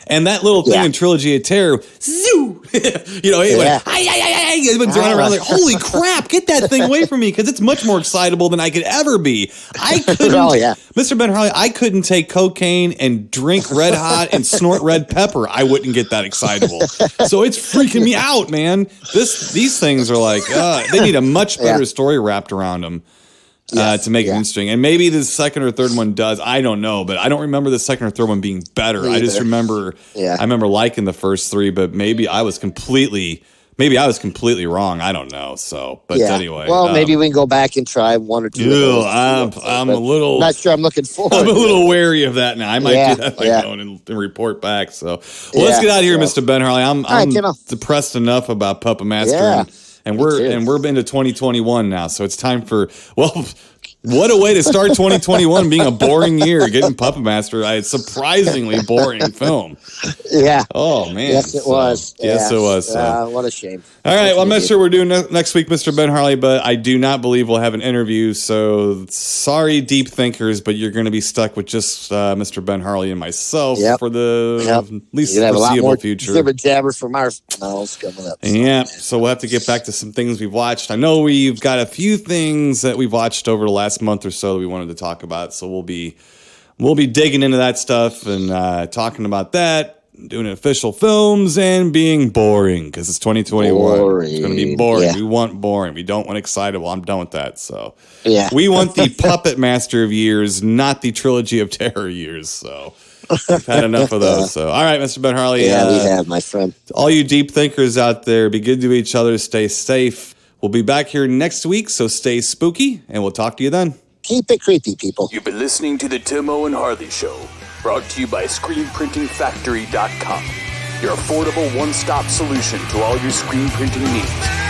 And that little thing in Trilogy of Terror, zoo, it went, it's been thrown around like, holy crap, get that thing away from me because it's much more excitable than I could ever be. I couldn't, Mr. Ben Harley, I couldn't take cocaine and drink Red Hot and snort red pepper. I wouldn't get that excitable. So it's freaking me out, man. These things are like, they need a much better story wrapped around them. To make it interesting. And maybe the second or third one does. I don't know, but I don't remember the second or third one being better. I just remember I remember liking the first three, but maybe I was completely wrong. I don't know. So, but anyway. Well, maybe we can go back and try one or two. I'm a little not sure I'm looking forward. I'm a little wary of that now. I might do that by going and report back. So let's get out of here, Mr. Ben Harley. I'm depressed enough about Puppet Master. And we're into 2021 now, so it's time for what a way to start 2021 being a boring year, getting Puppet Master, a surprisingly boring film. Yeah. Oh man. Yes, it was. Yes, it was. What a shame. All right. Well, I'm not sure we're doing next week, Mr. Ben Harley, but I do not believe we'll have an interview. So sorry, deep thinkers, but you're going to be stuck with just Mr. Ben Harley and myself for the at least foreseeable future. Jibber jabber from our mouths coming up. Yeah. So we'll have to get back to some things we've watched. I know we've got a few things that we've watched over the last month or so that we wanted to talk about. So we'll be digging into that stuff and talking about that. doing official films and being boring because it's 2021. Boring. It's going to be boring. Yeah. We want boring. We don't want excited. Well, I'm done with that. So Yeah. we want the Puppet Master of years, not the Trilogy of Terror years. So we've had enough of those. So, all right, Mr. Ben Harley. Yeah, we have, my friend. All you deep thinkers out there, be good to each other. Stay safe. We'll be back here next week, so stay spooky, and we'll talk to you then. Keep it creepy, people. You've been listening to the Timo and Harley Show, brought to you by ScreenPrintingFactory.com, your affordable one-stop solution to all your screen printing needs.